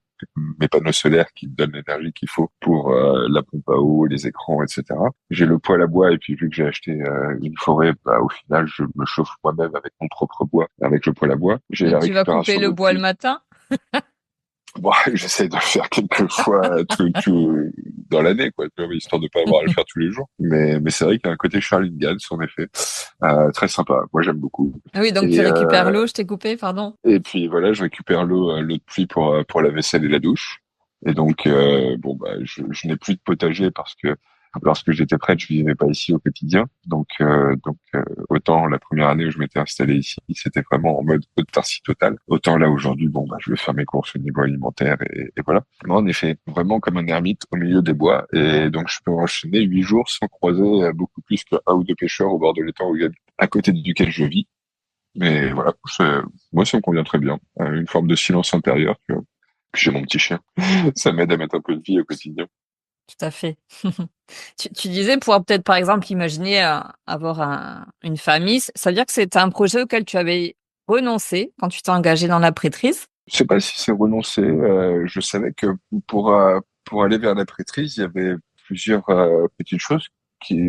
mes panneaux solaires qui me donnent l'énergie qu'il faut pour la pompe à eau, les écrans, etc. J'ai le poêle à bois et puis vu que j'ai acheté une forêt, bah, au final, je me chauffe moi-même avec mon propre bois, avec le poêle à bois. J'ai Et la tu vas couper récupération le d'eau de bois le pluie. matin? Bon, j'essaie de le faire quelques fois tout dans l'année, quoi, tu vois, histoire de pas avoir à le faire tous les jours. Mais c'est vrai qu'il y a un côté Charlie Gans, en effet, très sympa. Moi, j'aime beaucoup. Oui, donc tu Et récupères l'eau, je t'ai coupé, pardon. et puis voilà, je récupère l'eau de pluie pour la vaisselle et la douche. Et donc bon bah je n'ai plus de potager parce que lorsque j'étais prêtre, je vivais pas ici au quotidien. Donc autant la première année où je m'étais installé ici, c'était vraiment en mode autarcie totale. Autant là aujourd'hui, bon bah je vais faire mes courses au niveau alimentaire et voilà. Moi en effet, vraiment comme un ermite au milieu des bois. Et donc je peux enchaîner 8 jours sans croiser beaucoup plus qu'un ou deux pêcheurs au bord de l'étang à côté duquel je vis. Mais voilà, moi ça me convient très bien. Une forme de silence intérieur, tu vois. Puis j'ai mon petit chien. Ça m'aide à mettre un peu de vie au quotidien. Tout à fait. Tu disais pouvoir peut-être, par exemple, imaginer avoir une famille. Ça veut dire que c'est un projet auquel tu avais renoncé quand tu t'es engagé dans la prêtrise? Je sais pas si c'est renoncer. Je savais que pour aller vers la prêtrise, il y avait plusieurs petites choses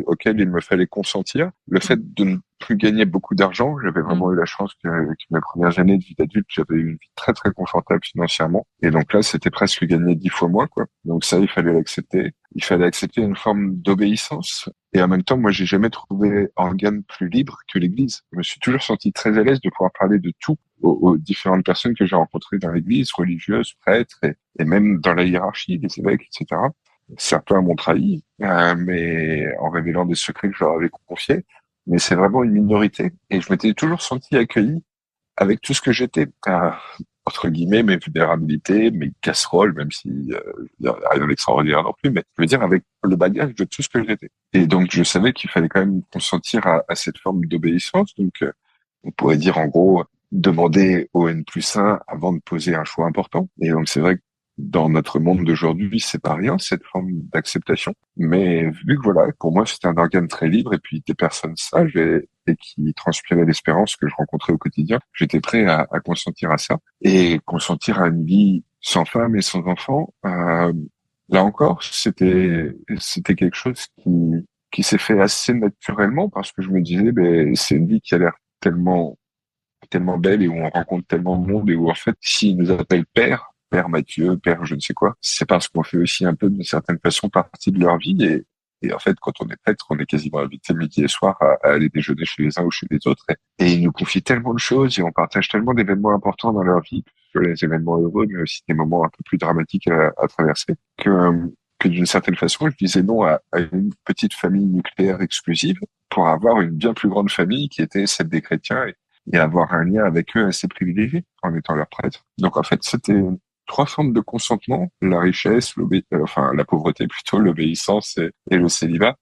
auxquelles il me fallait consentir. Le fait Mm. de ne plus gagner beaucoup d'argent, j'avais Mm. vraiment eu la chance que mes premières années de vie d'adulte, j'avais eu une vie très très confortable financièrement. Et donc là, c'était presque gagner 10 fois moins, quoi. Donc ça, il fallait l'accepter. Il fallait accepter une forme d'obéissance. Et en même temps, moi, j'ai jamais trouvé organe plus libre que l'Église. Je me suis toujours senti très à l'aise de pouvoir parler de tout aux différentes personnes que j'ai rencontrées dans l'Église, religieuses, prêtres, et même dans la hiérarchie, les évêques, etc. Certains m'ont trahi, mais en révélant des secrets que je leur avais confiés. Mais c'est vraiment une minorité. Et je m'étais toujours senti accueilli avec tout ce que j'étais, entre guillemets, mes vulnérabilités, mes casseroles, même si y a rien d'extraordinaire non plus, mais je veux dire avec le bagage de tout ce que j'étais. Et donc je savais qu'il fallait quand même consentir à cette forme d'obéissance. Donc on pourrait dire en gros demander au N+1 avant de poser un choix important. Et donc c'est vrai que dans notre monde d'aujourd'hui, c'est pas rien cette forme d'acceptation. Mais vu que voilà, pour moi c'était un organe très libre et puis des personnes sages et qui transpiraient l'espérance que je rencontrais au quotidien, j'étais prêt à consentir à ça et consentir à une vie sans femme et sans enfant. Là encore, c'était quelque chose qui s'est fait assez naturellement parce que je me disais, ben c'est une vie qui a l'air tellement belle et où on rencontre tellement de monde et où en fait, s'ils nous appellent père Mathieu, père je ne sais quoi, c'est parce qu'on fait aussi un peu d'une certaine façon partie de leur vie et en fait, quand on est prêtre, on est quasiment invité midi et soir à aller déjeuner chez les uns ou chez les autres et ils nous confient tellement de choses et on partage tellement d'événements importants dans leur vie, que ce soit les événements heureux mais aussi des moments un peu plus dramatiques à traverser que d'une certaine façon, je disais non à une petite famille nucléaire exclusive pour avoir une bien plus grande famille qui était celle des chrétiens et avoir un lien avec eux assez privilégié en étant leur prêtre. Donc en fait, c'était trois formes de consentement, la richesse, enfin la pauvreté plutôt, l'obéissance et le célibat,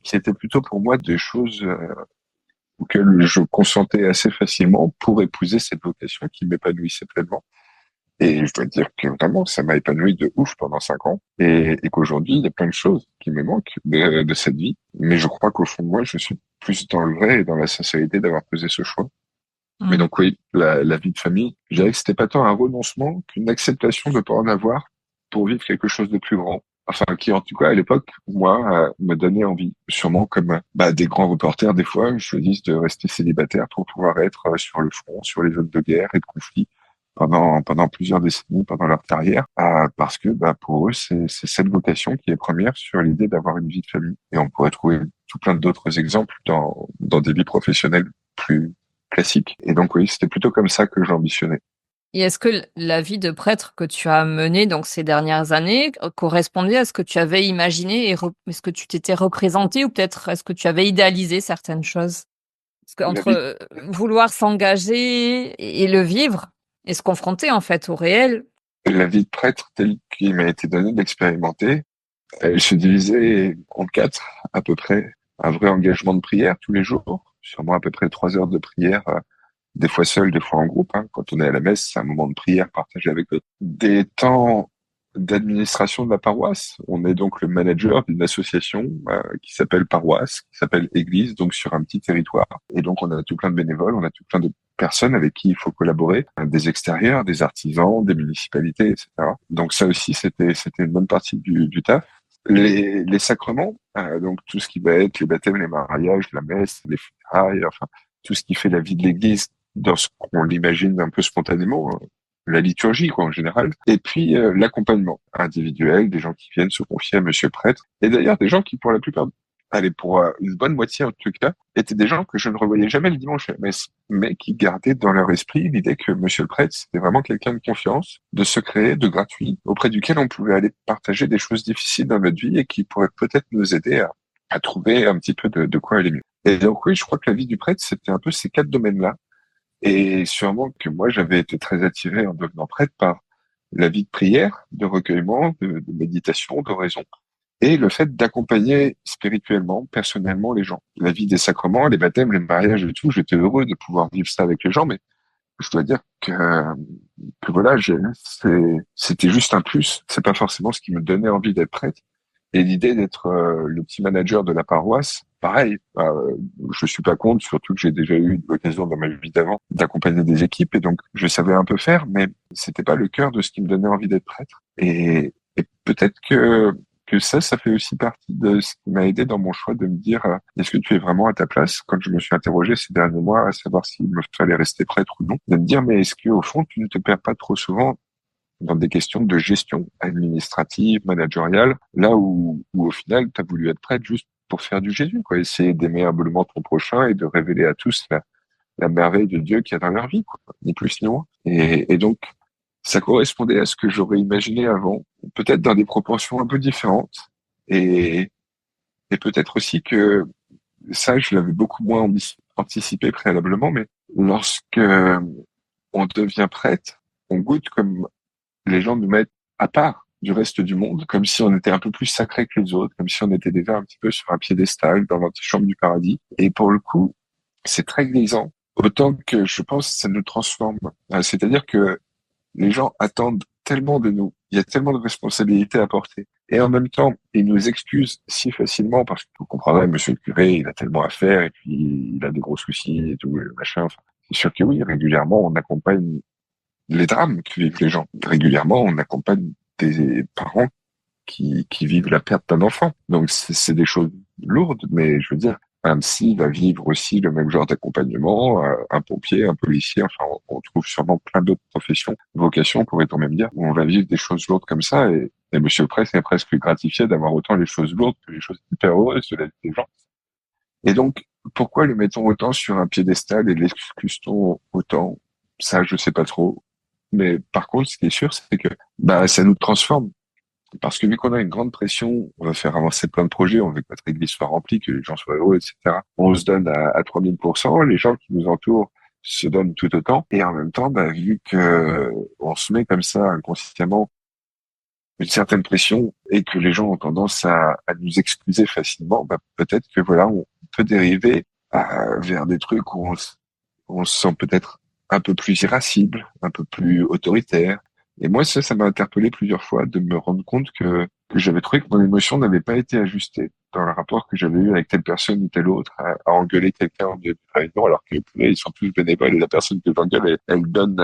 qui étaient plutôt pour moi des choses auxquelles je consentais assez facilement pour épouser cette vocation qui m'épanouissait pleinement. Et je dois dire que vraiment, ça m'a épanoui de ouf pendant 5 ans et qu'aujourd'hui, il y a plein de choses qui me manquent de cette vie. Mais je crois qu'au fond de moi, je suis plus dans le vrai et dans la sincérité d'avoir posé ce choix. Mais Mm. donc oui, la vie de famille, je dirais que c'était pas tant un renoncement qu'une acceptation de pas en avoir pour vivre quelque chose de plus grand. Enfin, qui en tout cas à l'époque, moi, me donnait envie. Sûrement comme des grands reporters, des fois, choisissent de rester célibataires pour pouvoir être sur le front, sur les zones de guerre et de conflit pendant plusieurs décennies, pendant leur carrière, parce que pour eux, c'est cette vocation qui est première sur l'idée d'avoir une vie de famille. Et on pourrait trouver tout plein d'autres exemples dans des vies professionnelles plus classique. Et donc oui, c'était plutôt comme ça que j'ambitionnais. Et est-ce que la vie de prêtre que tu as menée donc ces dernières années correspondait à ce que tu avais imaginé et est-ce que tu t'étais représenté ou peut-être est-ce que tu avais idéalisé certaines choses? Parce La qu'entre vie, vouloir s'engager et le vivre et se confronter en fait au réel. la vie de prêtre telle qu'il m'a été donné d'expérimenter, elle se divisait en quatre à peu près. Un vrai engagement de prière tous les jours, sûrement à peu près 3 heures de prière, des fois seul, des fois en groupe. Quand on est à la messe, c'est un moment de prière partagé avec d'autres. Des temps d'administration de la paroisse. On est donc le manager d'une association qui s'appelle paroisse, qui s'appelle église, donc sur un petit territoire. Et donc on a tout plein de bénévoles, on a tout plein de personnes avec qui il faut collaborer, des extérieurs, des artisans, des municipalités, etc. Donc ça aussi, c'était une bonne partie du taf. Les sacrements, donc tout ce qui va être les baptêmes, les mariages, la messe, les funérailles, enfin tout ce qui fait la vie de l'Église dans ce qu'on l'imagine un peu spontanément, la liturgie quoi en général, et puis l'accompagnement individuel, des gens qui viennent se confier à Monsieur le prêtre, et d'ailleurs des gens qui pour la plupart, allez pour une bonne moitié en tout cas, étaient des gens que je ne revoyais jamais le dimanche à la messe, mais qui gardaient dans leur esprit l'idée que Monsieur le prêtre c'était vraiment quelqu'un de confiance, de secret, de gratuit, auprès duquel on pouvait aller partager des choses difficiles dans notre vie et qui pourrait peut-être nous aider à trouver un petit peu de quoi aller mieux. Et donc oui, je crois que la vie du prêtre, c'était un peu ces quatre domaines-là. Et sûrement que moi, j'avais été très attiré en devenant prêtre par la vie de prière, de recueillement, de méditation, d'oraison, et le fait d'accompagner spirituellement, personnellement les gens. La vie des sacrements, les baptêmes, les mariages et tout, j'étais heureux de pouvoir vivre ça avec les gens, mais je dois dire que voilà, c'était juste un plus. C'est pas forcément ce qui me donnait envie d'être prêtre. Et l'idée d'être le petit manager de la paroisse, pareil, je suis pas contre, surtout que j'ai déjà eu l'occasion dans ma vie d'avant d'accompagner des équipes et donc je savais un peu faire, mais c'était pas le cœur de ce qui me donnait envie d'être prêtre. Et peut-être que ça fait aussi partie de ce qui m'a aidé dans mon choix de me dire est-ce que tu es vraiment à ta place quand je me suis interrogé ces derniers mois à savoir s'il me fallait rester prêtre ou non, de me dire mais est-ce que au fond tu ne te perds pas trop souvent dans des questions de gestion administrative, managériale, là où au final, tu as voulu être prêtre juste pour faire du Jésus, quoi, essayer d'aimer humblement ton prochain et de révéler à tous la merveille de Dieu qu'il y a dans leur vie, quoi, ni plus ni moins. Et donc, ça correspondait à ce que j'aurais imaginé avant, peut-être dans des proportions un peu différentes, Et, et peut-être aussi que ça, je l'avais beaucoup moins anticipé préalablement, mais lorsque on devient prêtre, on goûte comme les gens nous mettent à part du reste du monde, comme si on était un peu plus sacré que les autres, comme si on était déjà un petit peu sur un piédestal dans l'antichambre du paradis. Et pour le coup, c'est très grisant, autant que je pense que ça nous transforme. C'est-à-dire que les gens attendent tellement de nous, il y a tellement de responsabilités à porter. Et en même temps, ils nous excusent si facilement parce que vous comprendrez, monsieur le curé, il a tellement à faire et puis il a des gros soucis et tout, et machin. Enfin, c'est sûr que oui, régulièrement, on accompagne les drames que vivent les gens. Régulièrement, on accompagne des parents qui vivent la perte d'un enfant. Donc, c'est des choses lourdes, mais je veux dire, un psy va vivre aussi le même genre d'accompagnement, un pompier, un policier, enfin, on trouve sûrement plein d'autres professions, vocations, pourrait-on même dire, où on va vivre des choses lourdes comme ça, et monsieur le prêtre est presque gratifié d'avoir autant les choses lourdes que les choses hyper heureuses de la vie des gens. Et donc, pourquoi le mettons autant sur un piédestal et l'excuse-t-on autant? Ça, je sais pas trop. Mais par contre, ce qui est sûr, c'est que bah ça nous transforme. Parce que vu qu'on a une grande pression, on va faire avancer plein de projets, on veut que notre église soit remplie, que les gens soient heureux, etc. On se donne à 3000%, les gens qui nous entourent se donnent tout autant. Et en même temps, bah, vu que on se met comme ça inconsciemment une certaine pression et que les gens ont tendance à nous excuser facilement, bah, peut-être que voilà, on peut dériver vers des trucs où on se sent peut-être un peu plus irascible, un peu plus autoritaire. Et moi, ça m'a interpellé plusieurs fois de me rendre compte que j'avais trouvé que mon émotion n'avait pas été ajustée dans le rapport que j'avais eu avec telle personne ou telle autre, à engueuler quelqu'un en milieu de réunion, alors que ils sont tous bénévoles et la personne que j'engueule, elle donne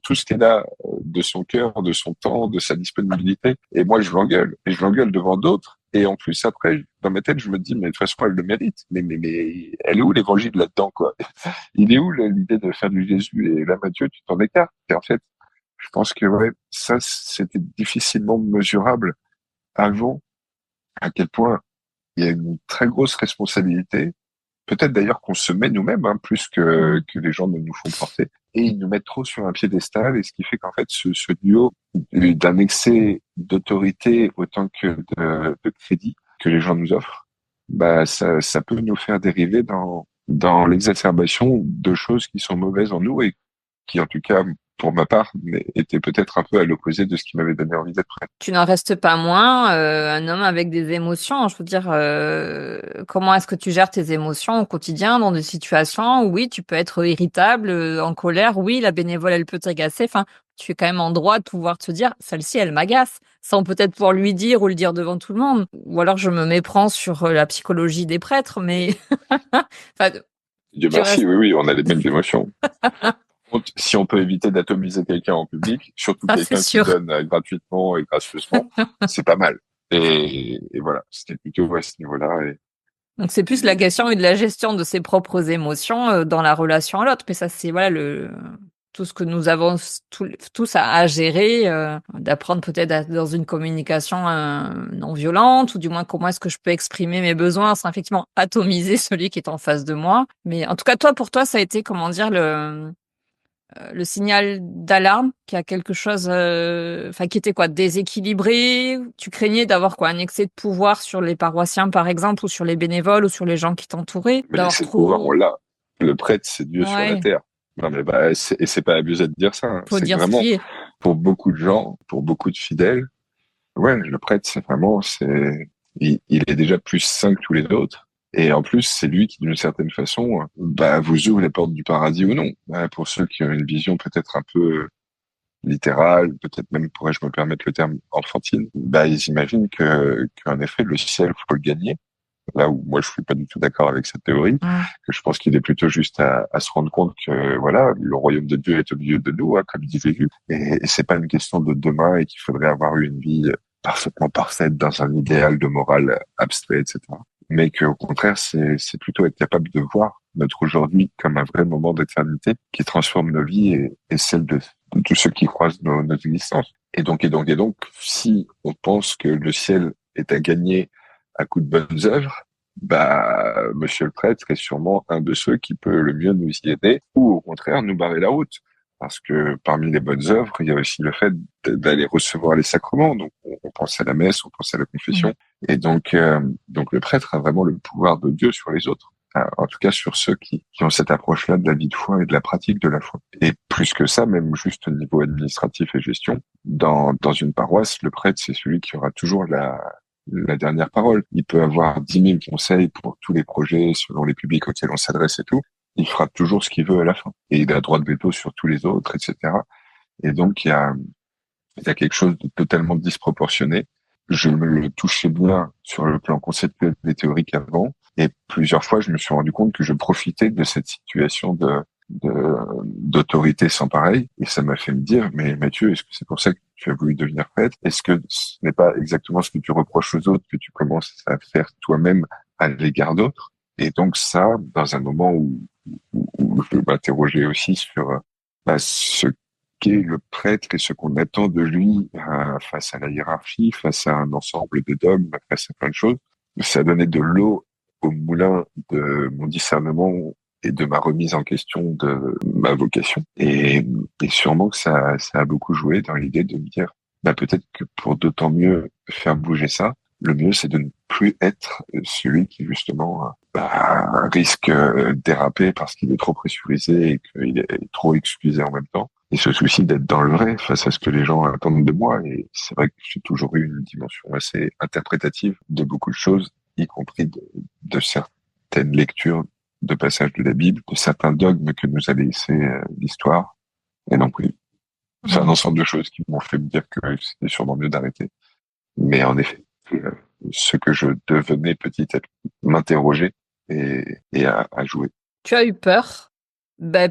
tout ce qu'elle a de son cœur, de son temps, de sa disponibilité. Et moi, je l'engueule. Et je l'engueule devant d'autres. Et en plus, après, dans ma tête, je me dis, mais de toute façon, elle le mérite. Mais elle est où l'évangile là-dedans, quoi? Il est où l'idée de faire du Jésus? Et là, Mathieu, tu t'en écartes. Et en fait, je pense que ouais, ça, c'était difficilement mesurable avant, à quel point il y a une très grosse responsabilité. Peut-être d'ailleurs qu'on se met nous-mêmes, hein, plus que les gens ne nous font porter. Et ils nous mettent trop sur un piédestal, et ce qui fait qu'en fait, ce duo d'un excès d'autorité autant que de crédit que les gens nous offrent, bah, ça peut nous faire dériver dans l'exacerbation de choses qui sont mauvaises en nous et qui, en tout cas, pour ma part, était peut-être un peu à l'opposé de ce qui m'avait donné envie d'être prêtre. Tu n'en restes pas moins un homme avec des émotions. Je veux dire, comment est-ce que tu gères tes émotions au quotidien dans des situations où oui, tu peux être irritable, en colère, oui, la bénévole, elle peut t'agacer. Enfin, tu es quand même en droit de pouvoir te dire, celle-ci, elle m'agace, sans peut-être pouvoir lui dire ou le dire devant tout le monde. Ou alors je me méprends sur la psychologie des prêtres, mais enfin, Dieu tu merci, restes. oui, oui, on a les mêmes émotions. Si on peut éviter d'atomiser quelqu'un en public, surtout Ah, c'est quelqu'un qui sûr. donne gratuitement et gracieusement, c'est pas mal. Et voilà, c'était plutôt à ce niveau-là. Donc c'est plus la question de la gestion de ses propres émotions dans la relation à l'autre. Mais ça, c'est voilà tout ce que nous avons tous à gérer, d'apprendre peut-être dans une communication non violente, ou du moins comment est-ce que je peux exprimer mes besoins sans effectivement atomiser celui qui est en face de moi. Mais en tout cas, pour toi, ça a été, comment dire, le signal d'alarme, qu'il y a quelque chose, enfin, qui était quoi, déséquilibré? Tu craignais d'avoir quoi, un excès de pouvoir sur les paroissiens, par exemple, ou sur les bénévoles, ou sur les gens qui t'entouraient, Mais d'avoir l'excès de pouvoir, on trop, l'a. Le prêtre, c'est Dieu sur la ouais, terre. Non, mais bah, et c'est pas abusé de dire ça, hein. faut C'est que dire ce vraiment, qui est. pour beaucoup de gens, pour beaucoup de fidèles, ouais, le prêtre, c'est vraiment, il est déjà plus saint que tous les autres. Et en plus, c'est lui qui, d'une certaine façon, bah, vous ouvre les portes du paradis ou non. Pour ceux qui ont une vision peut-être un peu littérale, peut-être même pourrais-je me permettre le terme enfantine, bah, ils imaginent qu'en effet, le ciel, faut le gagner. Là où moi je suis pas du tout d'accord avec cette théorie, Mm. que je pense qu'il est plutôt juste à se rendre compte que voilà, le royaume de Dieu est au milieu de nous, hein, comme dit Jésus, et c'est pas une question de demain et qu'il faudrait avoir eu une vie parfaitement parfaite dans un idéal de morale abstrait, etc. Mais qu'au contraire, c'est plutôt être capable de voir notre aujourd'hui comme un vrai moment d'éternité qui transforme nos vies et celles de tous ceux qui croisent nos existences. Et donc, si on pense que le ciel est à gagner à coup de bonnes œuvres, bah, monsieur le prêtre est sûrement un de ceux qui peut le mieux nous y aider, ou au contraire nous barrer la route. Parce que parmi les bonnes œuvres, il y a aussi le fait d'aller recevoir les sacrements. Donc, on pense à la messe, on pense à la Mm. confession. Et donc le prêtre a vraiment le pouvoir de Dieu sur les autres. En tout cas, sur ceux qui ont cette approche-là de la vie de foi et de la pratique de la foi. Et plus que ça, même juste au niveau administratif et gestion, dans une paroisse, le prêtre, c'est celui qui aura toujours la dernière parole. Il peut avoir 10 000 conseils pour tous les projets, selon les publics auxquels on s'adresse et tout. Il fera toujours ce qu'il veut à la fin. Et il a droit de veto sur tous les autres, etc. Et donc, il y a quelque chose de totalement disproportionné. Je me le touchais bien sur le plan conceptuel et théorique avant. Et plusieurs fois, je me suis rendu compte que je profitais de cette situation d'autorité sans pareil. Et ça m'a fait me dire, mais Mathieu, est-ce que c'est pour ça que tu as voulu devenir prêtre? Est-ce que ce n'est pas exactement ce que tu reproches aux autres que tu commences à faire toi-même à l'égard d'autres? Et donc ça, dans un moment où je m'interrogeais aussi sur ce qu'est le prêtre et ce qu'on attend de lui face à la hiérarchie, face à un ensemble de dogmes, face à plein de choses, ça donnait de l'eau au moulin de mon discernement et de ma remise en question de ma vocation. Et sûrement que ça a beaucoup joué dans l'idée de me dire, bah peut-être que pour d'autant mieux faire bouger ça, le mieux c'est de ne plus être celui qui justement risque déraper parce qu'il est trop pressurisé et qu'il est trop excusé en même temps. Et ce souci d'être dans le vrai face à ce que les gens attendent de moi. Et c'est vrai que j'ai toujours eu une dimension assez interprétative de beaucoup de choses, y compris de certaines lectures de passages de la Bible, de certains dogmes que nous a laissé l'histoire. Et donc oui, c'est un ensemble de choses qui m'ont fait me dire que c'était sûrement mieux d'arrêter. Mais en effet, ce que je devenais petit à petit, m'interroger et à jouer. Tu as eu peur?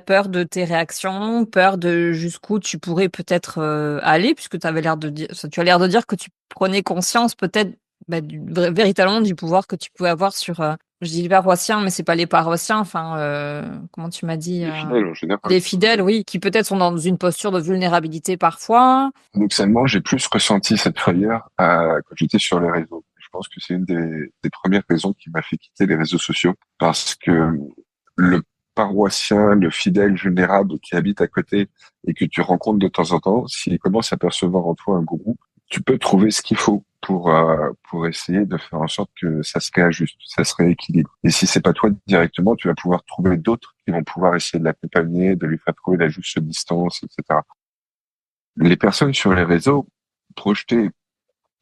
Peur de tes réactions, peur de jusqu'où tu pourrais peut-être aller, puisque tu as l'air de dire que tu prenais conscience peut-être véritablement du pouvoir que tu pouvais avoir sur, je dis les paroissiens, mais c'est pas les paroissiens, enfin, comment tu m'as dit Les fidèles en général. les fidèles, oui, qui peut-être sont dans une posture de vulnérabilité parfois. Paradoxalement, j'ai plus ressenti cette frayeur quand j'étais sur les réseaux. Je pense que c'est une des premières raisons qui m'a fait quitter les réseaux sociaux, parce que le paroissien, le fidèle vulnérable qui habite à côté et que tu rencontres de temps en temps, s'il commence à percevoir en toi un gourou, tu peux trouver ce qu'il faut pour essayer de faire en sorte que ça se réajuste, ça se rééquilibre. Et si c'est pas toi directement, tu vas pouvoir trouver d'autres qui vont pouvoir essayer de l'accompagner, de lui faire trouver la juste distance, etc. Les personnes sur les réseaux projetaient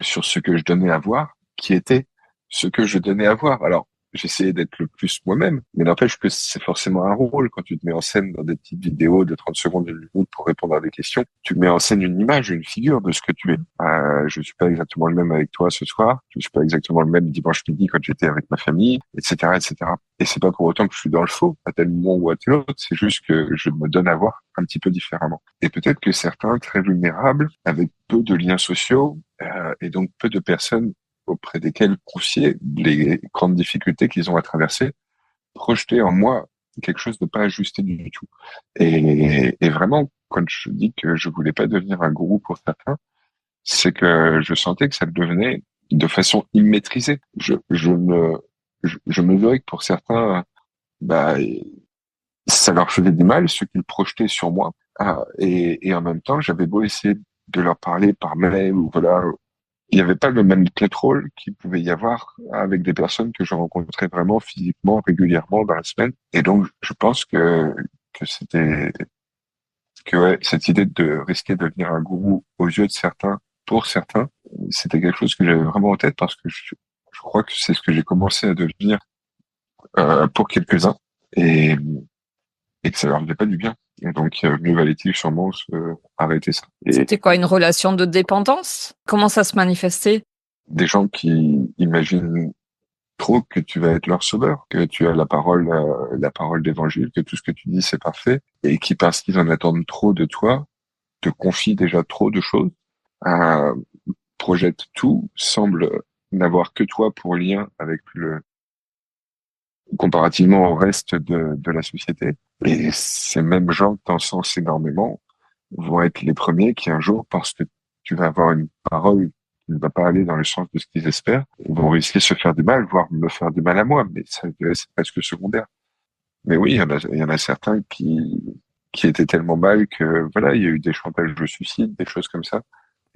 sur ce que je donnais à voir, qui était ce que je donnais à voir. Alors, j'essayais d'être le plus moi-même, mais n'empêche que c'est forcément un rôle quand tu te mets en scène dans des petites vidéos de 30 secondes, une minute pour répondre à des questions. Tu mets en scène une image, une figure de ce que tu es. Je suis pas exactement le même avec toi ce soir. Je suis pas exactement le même dimanche midi quand j'étais avec ma famille, etc., etc. Et c'est pas pour autant que je suis dans le faux à tel moment ou à tel autre. C'est juste que je me donne à voir un petit peu différemment. Et peut-être que certains, très vulnérables, avec peu de liens sociaux, et donc peu de personnes auprès desquelles confier les grandes difficultés qu'ils ont à traverser, projeter en moi quelque chose de pas ajusté du tout. Et vraiment, quand je dis que je voulais pas devenir un gourou pour certains, c'est que je sentais que ça le devenait de façon immaîtrisée. Je mesurais que pour certains, bah, ça leur faisait du mal, ce qu'ils projetaient sur moi. Et en même temps, j'avais beau essayer de leur parler par mail ou voilà, il n'y avait pas le même contrôle qu'il pouvait y avoir avec des personnes que je rencontrais vraiment physiquement, régulièrement dans la semaine. Et donc, je pense que ouais, cette idée de risquer de devenir un gourou aux yeux de certains, pour certains, c'était quelque chose que j'avais vraiment en tête parce que je crois que c'est ce que j'ai commencé à devenir pour quelques-uns et que ça leur faisait pas du bien. Et donc, mieux valait-il sûrement arrêter ça. C'était quoi, une relation de dépendance? Comment ça se manifestait? Des gens qui imaginent trop que tu vas être leur sauveur, que tu as la parole d'évangile, que tout ce que tu dis c'est parfait, et qui parce qu'ils en attendent trop de toi, te confient déjà trop de choses, euh, projettent tout, semblent n'avoir que toi pour lien avec comparativement au reste de la société. Et ces mêmes gens que t'encensent énormément vont être les premiers qui un jour, parce que tu vas avoir une parole qui ne va pas aller dans le sens de ce qu'ils espèrent, vont risquer de se faire du mal, voire me faire du mal à moi, mais ça, c'est presque secondaire. Mais oui, il y en a certains qui étaient tellement mal que, voilà, il y a eu des chantages de suicide, des choses comme ça.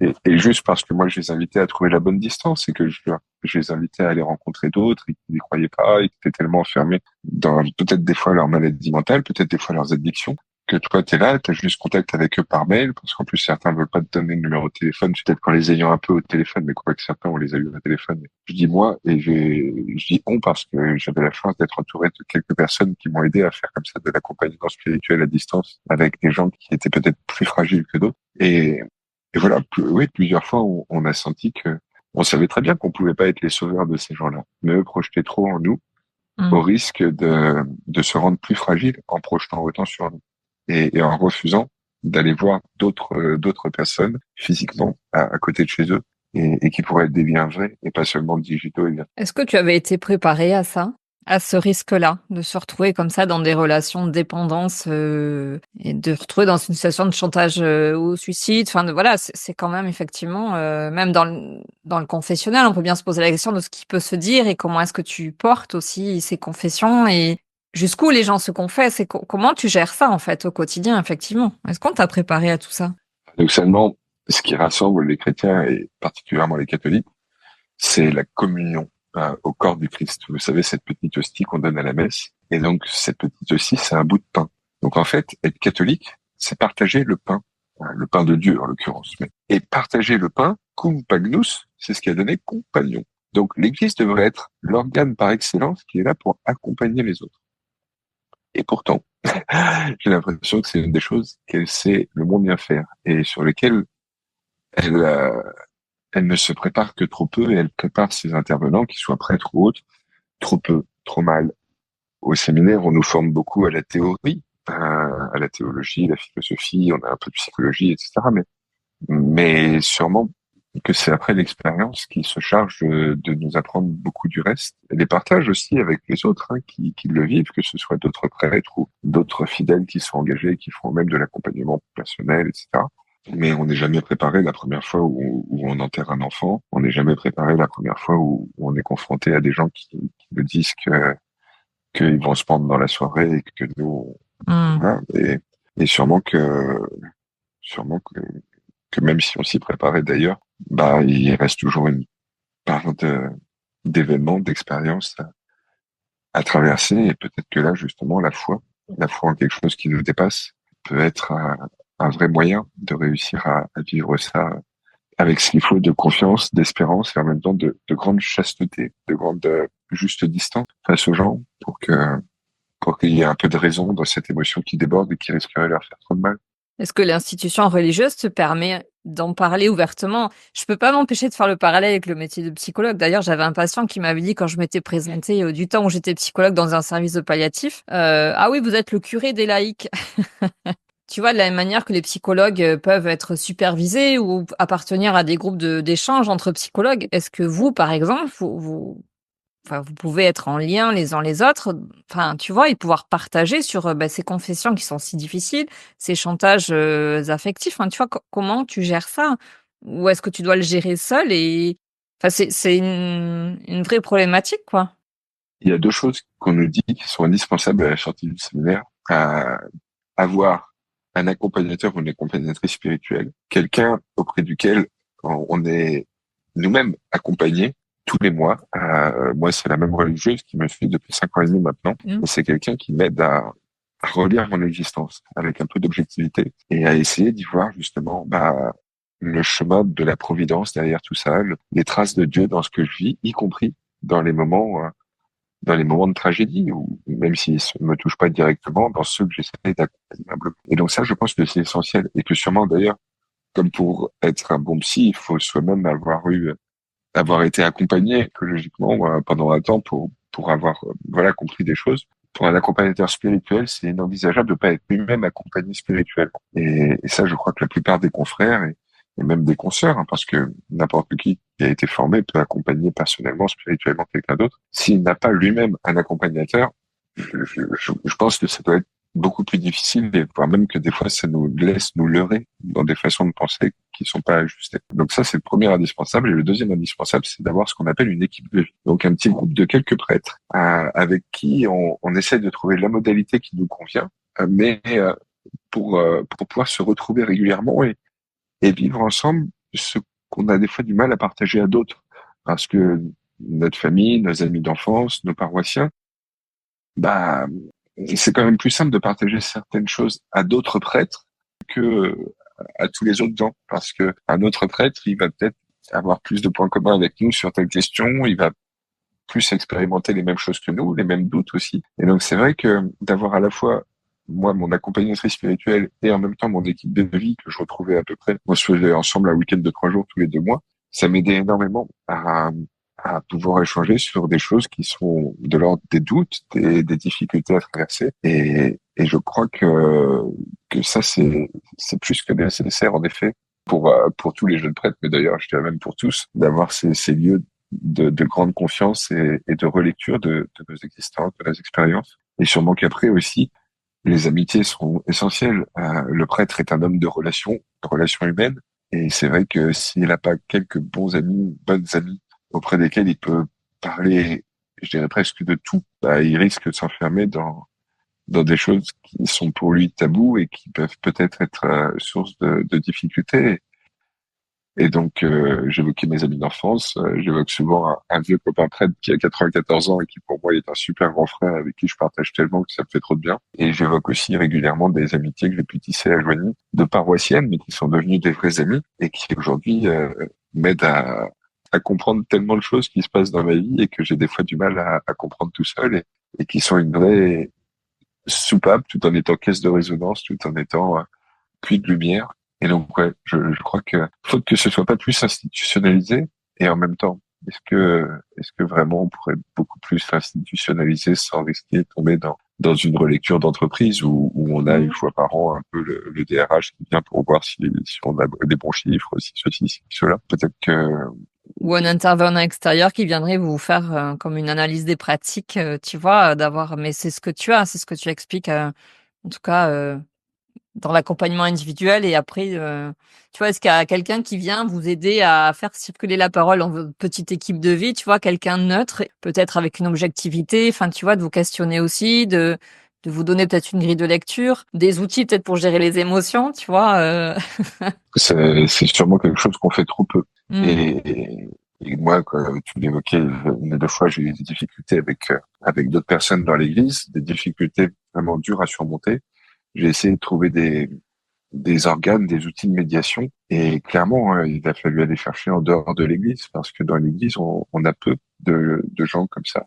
Et juste parce que moi, je les invitais à trouver la bonne distance et que je les invitais à aller rencontrer d'autres et qui n'y croyaient pas et qui étaient tellement enfermés dans peut-être des fois leur maladie mentale, peut-être des fois leurs addictions, que toi, t'es là, t'as juste contact avec eux par mail, parce qu'en plus, certains veulent pas te donner le numéro de téléphone, peut-être qu'en les ayant un peu au téléphone, mais quoi que certains, on les a eu au téléphone. Je dis moi, et je dis on parce que j'avais la chance d'être entouré de quelques personnes qui m'ont aidé à faire comme ça de l'accompagnement spirituel à distance avec des gens qui étaient peut-être plus fragiles que d'autres. Et voilà, oui, plusieurs fois, on a senti que on savait très bien qu'on pouvait pas être les sauveurs de ces gens-là, mais eux projetaient trop en nous, au risque de se rendre plus fragiles en projetant autant sur nous et en refusant d'aller voir d'autres personnes physiquement à côté de chez eux et qui pourraient être des liens vrais et pas seulement digitaux et virtuels. Est-ce que tu avais été préparé à ça, à ce risque-là, de se retrouver comme ça dans des relations de dépendance et de retrouver dans une situation de chantage au suicide? Enfin, voilà, c'est quand même effectivement, même dans le confessionnal, on peut bien se poser la question de ce qui peut se dire et comment est-ce que tu portes aussi ces confessions et jusqu'où les gens se confessent et comment tu gères ça en fait au quotidien, effectivement. Est-ce qu'on t'a préparé à tout ça? Paradoxalement, ce qui rassemble les chrétiens et particulièrement les catholiques, c'est la communion au corps du Christ. Vous savez, cette petite hostie qu'on donne à la messe. Et donc, cette petite hostie, c'est un bout de pain. Donc, en fait, être catholique, c'est partager le pain de Dieu, en l'occurrence. Et partager le pain, cum pagnus, c'est ce qui a donné compagnon. Donc, l'Église devrait être l'organe par excellence qui est là pour accompagner les autres. Et pourtant, j'ai l'impression que c'est une des choses qu'elle sait le moins bien faire et sur lesquelles elle, elle ne se prépare que trop peu et elle prépare ses intervenants, qu'ils soient prêtres ou autres, trop peu, trop mal. Au séminaire, on nous forme beaucoup à la théorie, à la théologie, la philosophie, on a un peu de psychologie, etc. Mais sûrement que c'est après l'expérience qui se charge de nous apprendre beaucoup du reste. Et les partages aussi avec les autres qui le vivent, que ce soit d'autres prêtres ou d'autres fidèles qui sont engagés, qui font même de l'accompagnement personnel, etc. Mais on n'est jamais préparé la première fois où on enterre un enfant. On n'est jamais préparé la première fois où on est confronté à des gens qui nous disent qu'ils vont se prendre dans la soirée et que nous, voilà. Et sûrement que même si on s'y préparait d'ailleurs, bah, il reste toujours une part d'événements, d'expériences à traverser. Et peut-être que là, justement, la foi en quelque chose qui nous dépasse peut être un vrai moyen de réussir à vivre ça avec ce qu'il faut de confiance, d'espérance et en même temps de grande chasteté, de grande juste distance face aux gens pour qu'il y ait un peu de raison dans cette émotion qui déborde et qui risquerait de leur faire trop de mal. Est-ce que l'institution religieuse te permet d'en parler ouvertement? Je peux pas m'empêcher de faire le parallèle avec le métier de psychologue. D'ailleurs, j'avais un patient qui m'avait dit quand je m'étais présentée du temps où j'étais psychologue dans un service de palliatif, ah oui, vous êtes le curé des laïcs. Tu vois, de la même manière que les psychologues peuvent être supervisés ou appartenir à des groupes d'échange entre psychologues, est-ce que vous, par exemple, enfin, vous pouvez être en lien les uns les autres, enfin, tu vois, et pouvoir partager sur ces confessions qui sont si difficiles, ces chantages affectifs. Enfin, tu vois, comment tu gères ça? Ou est-ce que tu dois le gérer seul et enfin, c'est une vraie problématique, quoi. Il y a deux choses qu'on nous dit qui sont indispensables à la sortie du séminaire, à avoir un accompagnateur ou une accompagnatrice spirituelle, quelqu'un auprès duquel on est nous-mêmes accompagnés tous les mois. Moi, c'est la même religieuse qui me suit depuis 5 ans et demi maintenant. Et c'est quelqu'un qui m'aide à relire mon existence avec un peu d'objectivité et à essayer d'y voir justement le chemin de la providence derrière tout ça, les traces de Dieu dans ce que je vis, y compris dans les moments de tragédie, ou même s'ils ne me touchent pas directement, dans ceux que j'essaie d'accompagner humblement. Et donc ça, je pense que c'est essentiel. Et que sûrement, d'ailleurs, comme pour être un bon psy, il faut soi-même avoir été accompagné écologiquement pendant un temps pour avoir, voilà, compris des choses. Pour un accompagnateur spirituel, c'est inenvisageable de pas être lui-même accompagné spirituellement. Et ça, je crois que la plupart des confrères et même des consoeurs, parce que n'importe qui a été formé peut accompagner personnellement, spirituellement quelqu'un d'autre. S'il n'a pas lui-même un accompagnateur, je pense que ça doit être beaucoup plus difficile, et voire même que des fois ça nous laisse nous leurrer dans des façons de penser qui sont pas ajustées. Donc ça, c'est le premier indispensable. Et le deuxième indispensable, c'est d'avoir ce qu'on appelle une équipe de vie. Donc un petit groupe de quelques prêtres avec qui on essaie de trouver la modalité qui nous convient, mais pour pouvoir se retrouver régulièrement et vivre ensemble ce qu'on a des fois du mal à partager à d'autres, parce que notre famille, nos amis d'enfance, nos paroissiens, bah, c'est quand même plus simple de partager certaines choses à d'autres prêtres que à tous les autres gens, parce que un autre prêtre, il va peut-être avoir plus de points communs avec nous sur telle question, il va plus expérimenter les mêmes choses que nous, les mêmes doutes aussi. Et donc c'est vrai que d'avoir à la fois moi mon accompagnatrice spirituelle et en même temps mon équipe de vie que je retrouvais à peu près, on se faisait ensemble un week-end de 3 jours tous les 2 mois, ça m'aidait énormément à pouvoir échanger sur des choses qui sont de l'ordre des doutes, des difficultés à traverser. Et je crois que ça, c'est plus que nécessaire, en effet, pour tous les jeunes prêtres, mais d'ailleurs, je dirais même pour tous, d'avoir ces lieux de grande confiance et de relecture de nos existences, de nos expériences. Et sûrement qu'après aussi, les amitiés sont essentielles. Le prêtre est un homme de relations humaines. Et c'est vrai que s'il n'a pas quelques bons amis, bonnes amies auprès desquels il peut parler, je dirais presque de tout, bah, il risque de s'enfermer dans des choses qui sont pour lui tabous et qui peuvent peut-être être source de difficultés. Et donc, j'évoquais mes amis d'enfance, j'évoque souvent un vieux copain prêtre qui a 94 ans et qui pour moi est un super grand frère avec qui je partage tellement que ça me fait trop de bien. Et j'évoque aussi régulièrement des amitiés que j'ai pu tisser à Joigny, de paroissiennes, mais qui sont devenues des vrais amis et qui aujourd'hui m'aident à comprendre tellement de choses qui se passent dans ma vie et que j'ai des fois du mal à comprendre tout seul et qui sont une vraie soupape tout en étant caisse de résonance, tout en étant puits de lumière. Et donc, ouais, je crois que faut que ce soit pas plus institutionnalisé et en même temps, est-ce que vraiment on pourrait beaucoup plus institutionnaliser sans risquer de tomber dans une relecture d'entreprise où on a une fois par an un peu le DRH qui vient pour voir si on a des bons chiffres, si ceci, si cela. Peut-être que Ou un intervenant extérieur qui viendrait vous faire comme une analyse des pratiques, tu vois, d'avoir. Mais c'est ce que tu as, c'est ce que tu expliques, en tout cas dans l'accompagnement individuel. Et après, tu vois, est-ce qu'il y a quelqu'un qui vient vous aider à faire circuler la parole dans votre petite équipe de vie, tu vois, quelqu'un de neutre, peut-être avec une objectivité, enfin, tu vois, de vous questionner aussi, de vous donner peut-être une grille de lecture, des outils peut-être pour gérer les émotions, tu vois. c'est sûrement quelque chose qu'on fait trop peu. Mm. Et moi, comme tu l'évoquais une ou deux fois, j'ai eu des difficultés avec d'autres personnes dans l'église, des difficultés vraiment dures à surmonter. J'ai essayé de trouver des organes, des outils de médiation. Et clairement, il a fallu aller chercher en dehors de l'église parce que dans l'église, on a peu de gens comme ça.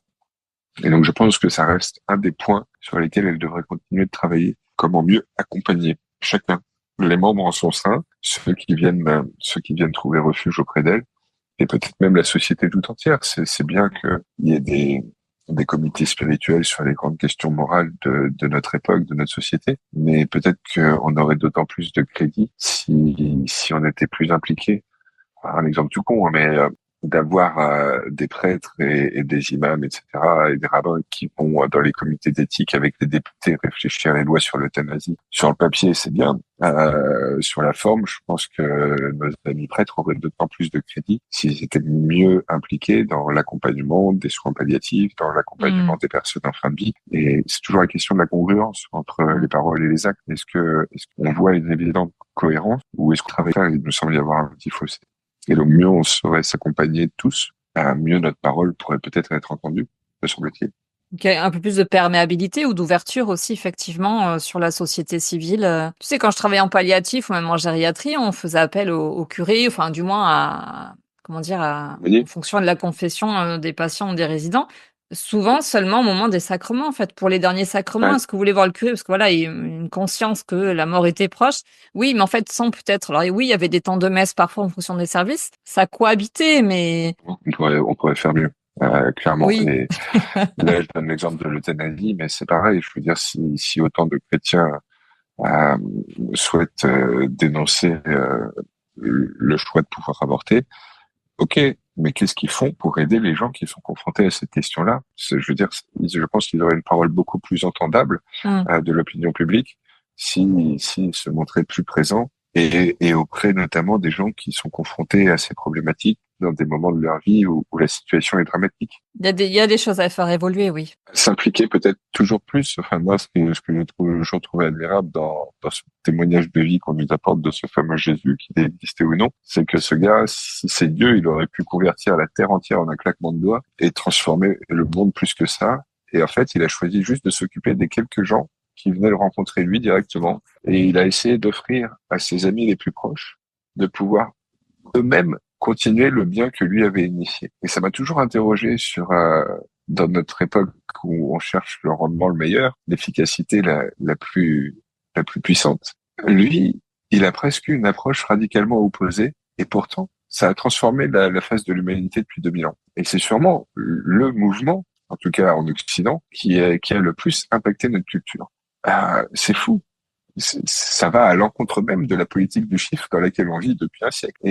Et donc, je pense que ça reste un des points sur lesquels elle devrait continuer de travailler. Comment mieux accompagner chacun, les membres en son sein, ceux qui viennent trouver refuge auprès d'elle, et peut-être même la société tout entière. C'est bien qu'il y ait des comités spirituels sur les grandes questions morales de notre époque, de notre société, mais peut-être qu'on aurait d'autant plus de crédit si on était plus impliqué. Un exemple tout con, hein, mais d'avoir des prêtres et des imams, etc., et des rabbins qui vont dans les comités d'éthique avec les députés réfléchir à les lois sur l'euthanasie. Sur le papier, c'est bien. Sur la forme, je pense que nos amis prêtres auraient d'autant plus de crédit s'ils étaient mieux impliqués dans l'accompagnement des soins palliatifs, dans l'accompagnement des personnes en fin de vie. Et c'est toujours la question de la congruence entre les paroles et les actes. Est-ce qu'on voit une évidente cohérence ou est-ce qu'on travaille pas? Il me semble y avoir un petit fossé. Et donc mieux on saurait s'accompagner tous, mieux notre parole pourrait peut-être être entendue, me semble-t-il. Ok, un peu plus de perméabilité ou d'ouverture aussi, effectivement, sur la société civile. Tu sais, quand je travaillais en palliatif ou même en gériatrie, on faisait appel au curé, enfin, du moins comment dire, Vous voyez. en fonction de la confession des patients ou des résidents. Souvent seulement au moment des sacrements, en fait. Pour les derniers sacrements, Ouais. est-ce que vous voulez voir le curé? Parce que voilà, il y a une conscience que la mort était proche. Oui, mais en fait, sans peut-être. Alors oui, il y avait des temps de messe parfois en fonction des services. Ça cohabitait, mais On pourrait faire mieux, clairement. oui. Et là, je donne l'exemple de l'euthanasie, mais c'est pareil. Je veux dire, si autant de chrétiens euh, souhaitent dénoncer le choix de pouvoir avorter, ok, mais qu'est-ce qu'ils font pour aider les gens qui sont confrontés à cette question-là? Je veux dire, je pense qu'ils auraient une parole beaucoup plus entendable Mm. de l'opinion publique s'ils se montraient plus présents et auprès notamment des gens qui sont confrontés à ces problématiques, dans des moments de leur vie où la situation est dramatique. Il y a des choses à faire évoluer, oui. S'impliquer peut-être toujours plus. Enfin, moi, ce que j'ai toujours trouvé admirable dans ce témoignage de vie qu'on nous apporte de ce fameux Jésus, qu'il ait existé ou non, c'est que ce gars, si c'est Dieu, il aurait pu convertir la terre entière en un claquement de doigts et transformer le monde plus que ça. Et en fait, il a choisi juste de s'occuper des quelques gens qui venaient le rencontrer lui directement. Et il a essayé d'offrir à ses amis les plus proches de pouvoir eux-mêmes continuer le bien que lui avait initié. Et ça m'a toujours interrogé sur, dans notre époque où on cherche le rendement le meilleur, l'efficacité la plus puissante. Lui, il a presque une approche radicalement opposée, et pourtant, ça a transformé la face de l'humanité depuis 2000 ans. Et c'est sûrement le mouvement, en tout cas en Occident, qui a le plus impacté notre culture. C'est fou. Ça va à l'encontre même de la politique du chiffre dans laquelle on vit depuis un siècle.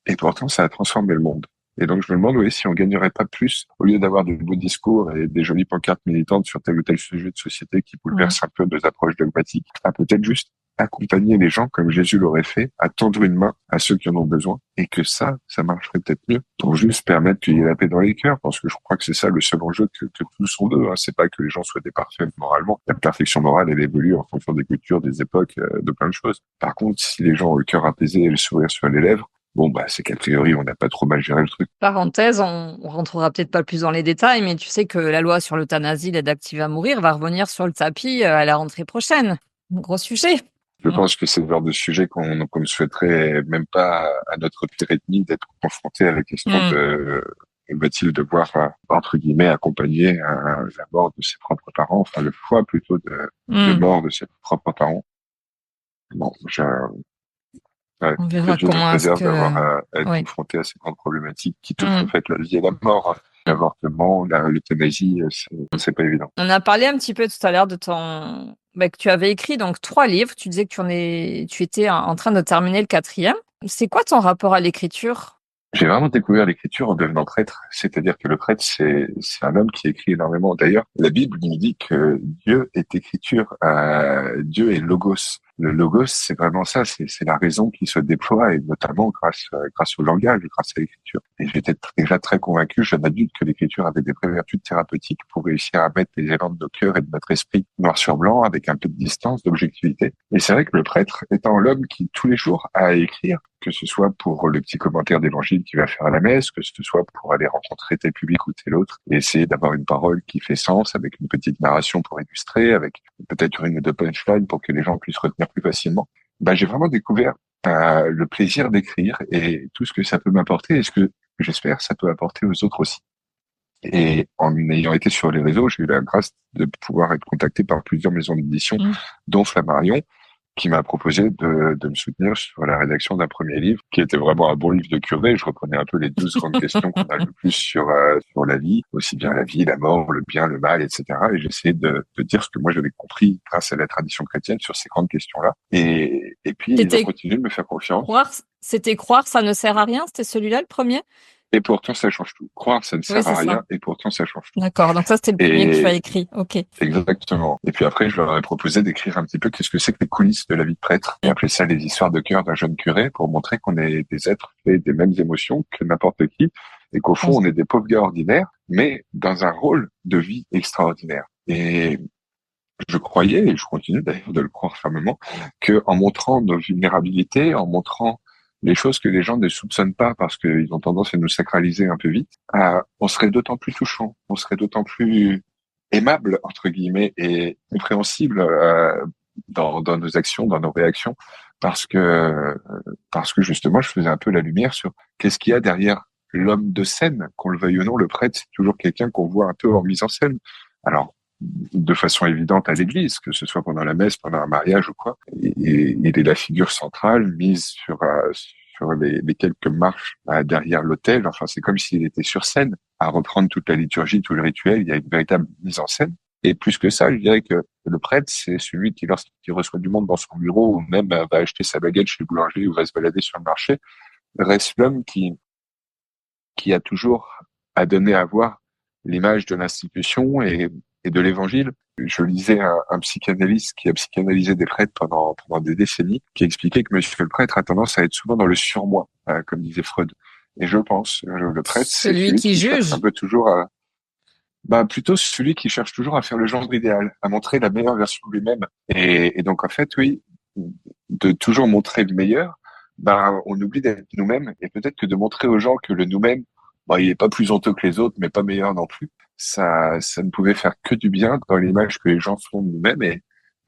Et pourtant, ça a transformé le monde. Et donc, je me demande, oui, si on gagnerait pas plus, au lieu d'avoir de beaux discours et des jolies pancartes militantes sur tel ou tel sujet de société qui bouleversent un peu nos approches dogmatiques, à peut-être juste accompagner les gens comme Jésus l'aurait fait, à tendre une main à ceux qui en ont besoin, et que ça marcherait peut-être mieux, pour juste permettre qu'il y ait la paix dans les cœurs, parce que je crois que c'est ça le seul enjeu que tous on veut, hein. C'est pas que les gens soient des parfaits moralement. La perfection morale, elle évolue en fonction des cultures, des époques, de plein de choses. Par contre, si les gens ont le cœur apaisé et le sourire sur les lèvres, bon, bah, c'est qu'a priori, on n'a pas trop mal géré le truc. Parenthèse, on rentrera peut-être pas plus dans les détails, mais tu sais que la loi sur l'euthanasie, l'aide active à mourir, va revenir sur le tapis à la rentrée prochaine. Gros sujet. Je pense que c'est le genre de sujet qu'on ne souhaiterait même pas à notre pire ennemi d'être confronté à la question de va-t-il devoir, entre guillemets, accompagner la mort de ses propres parents, enfin le choix plutôt de mort de ses propres parents. Bon, On verra que Dieu nous comment est-ce préserve que... d'avoir à être confronté à ces grandes problématiques qui touchent en fait la vie et la mort. L'avortement, l'euthanasie, c'est pas évident. On a parlé un petit peu tout à l'heure de que tu avais écrit donc 3 livres. Tu disais que tu étais en train de terminer le 4e. C'est quoi ton rapport à l'écriture? J'ai vraiment découvert l'écriture en devenant prêtre. C'est-à-dire que le prêtre, c'est un homme qui écrit énormément. D'ailleurs, la Bible nous dit que Dieu est écriture, Dieu est logos. Le logos, c'est vraiment ça, c'est la raison qui se déploie, et notamment grâce au langage, grâce à l'écriture. Et j'étais déjà très convaincu, jeune adulte, que l'écriture avait des vraies vertus thérapeutiques pour réussir à mettre les élans de nos cœurs et de notre esprit noir sur blanc, avec un peu de distance, d'objectivité. Et c'est vrai que le prêtre étant l'homme qui, tous les jours, a à écrire, que ce soit pour le petit commentaire d'évangile qu'il va faire à la messe, que ce soit pour aller rencontrer tel public ou tel autre, et essayer d'avoir une parole qui fait sens, avec une petite narration pour illustrer, avec peut-être une ou deux punchlines pour que les gens puissent retenir plus facilement. J'ai vraiment découvert le plaisir d'écrire et tout ce que ça peut m'apporter, et ce que j'espère ça peut apporter aux autres aussi. Et en ayant été sur les réseaux, j'ai eu la grâce de pouvoir être contacté par plusieurs maisons d'édition, dont Flammarion, qui m'a proposé de me soutenir sur la rédaction d'un premier livre, qui était vraiment un bon livre de curé. Je reprenais un peu les 12 grandes questions qu'on a le plus sur la vie, aussi bien la vie, la mort, le bien, le mal, etc. Et j'essayais de dire ce que moi j'avais compris grâce à la tradition chrétienne sur ces grandes questions-là. Et puis, ils ont continué de me faire confiance. Croire, ça ne sert à rien, c'était celui-là le premier? Et pourtant, ça change tout. Croire, ça ne sert à rien, et pourtant, ça change tout. D'accord, donc ça, c'était le premier que tu as écrit. Ok. Exactement. Et puis après, je leur ai proposé d'écrire un petit peu qu'est-ce que c'est que les coulisses de la vie de prêtre, et appeler ça les histoires de cœur d'un jeune curé, pour montrer qu'on est des êtres faits des mêmes émotions que n'importe qui, et qu'au fond, on est des pauvres gars ordinaires, mais dans un rôle de vie extraordinaire. Et je croyais, et je continue d'ailleurs de le croire fermement, que en montrant nos vulnérabilités, en montrant les choses que les gens ne soupçonnent pas parce qu'ils ont tendance à nous sacraliser un peu vite, on serait d'autant plus touchant, on serait d'autant plus aimable, entre guillemets, et compréhensible dans nos actions, dans nos réactions, parce que justement, je faisais un peu la lumière sur qu'est-ce qu'il y a derrière l'homme de scène, qu'on le veuille ou non. Le prêtre, c'est toujours quelqu'un qu'on voit un peu en mise en scène. Alors, de façon évidente à l'église, que ce soit pendant la messe, pendant un mariage ou quoi. Et il est la figure centrale, mise sur les quelques marches derrière l'autel. Enfin, c'est comme s'il était sur scène, à reprendre toute la liturgie, tout le rituel. Il y a une véritable mise en scène. Et plus que ça, je dirais que le prêtre, c'est celui qui, lorsqu'il reçoit du monde dans son bureau, ou même va acheter sa baguette chez le boulanger ou va se balader sur le marché, reste l'homme qui a toujours à donner à voir l'image de l'institution et de l'évangile. Je lisais un psychanalyste qui a psychanalysé des prêtres pendant des décennies, qui expliquait que monsieur le prêtre a tendance à être souvent dans le surmoi, comme disait Freud. Et je pense, le prêtre, c'est Celui celui qui qui cherche juge. un peu toujours à, plutôt celui qui cherche toujours à faire le genre idéal, à montrer la meilleure version de lui-même. Et donc, en fait, oui, de toujours montrer le meilleur, on oublie d'être nous-mêmes. Et peut-être que de montrer aux gens que le nous-mêmes, il est pas plus honteux que les autres, mais pas meilleur non plus, ça ne pouvait faire que du bien dans l'image que les gens font de nous-mêmes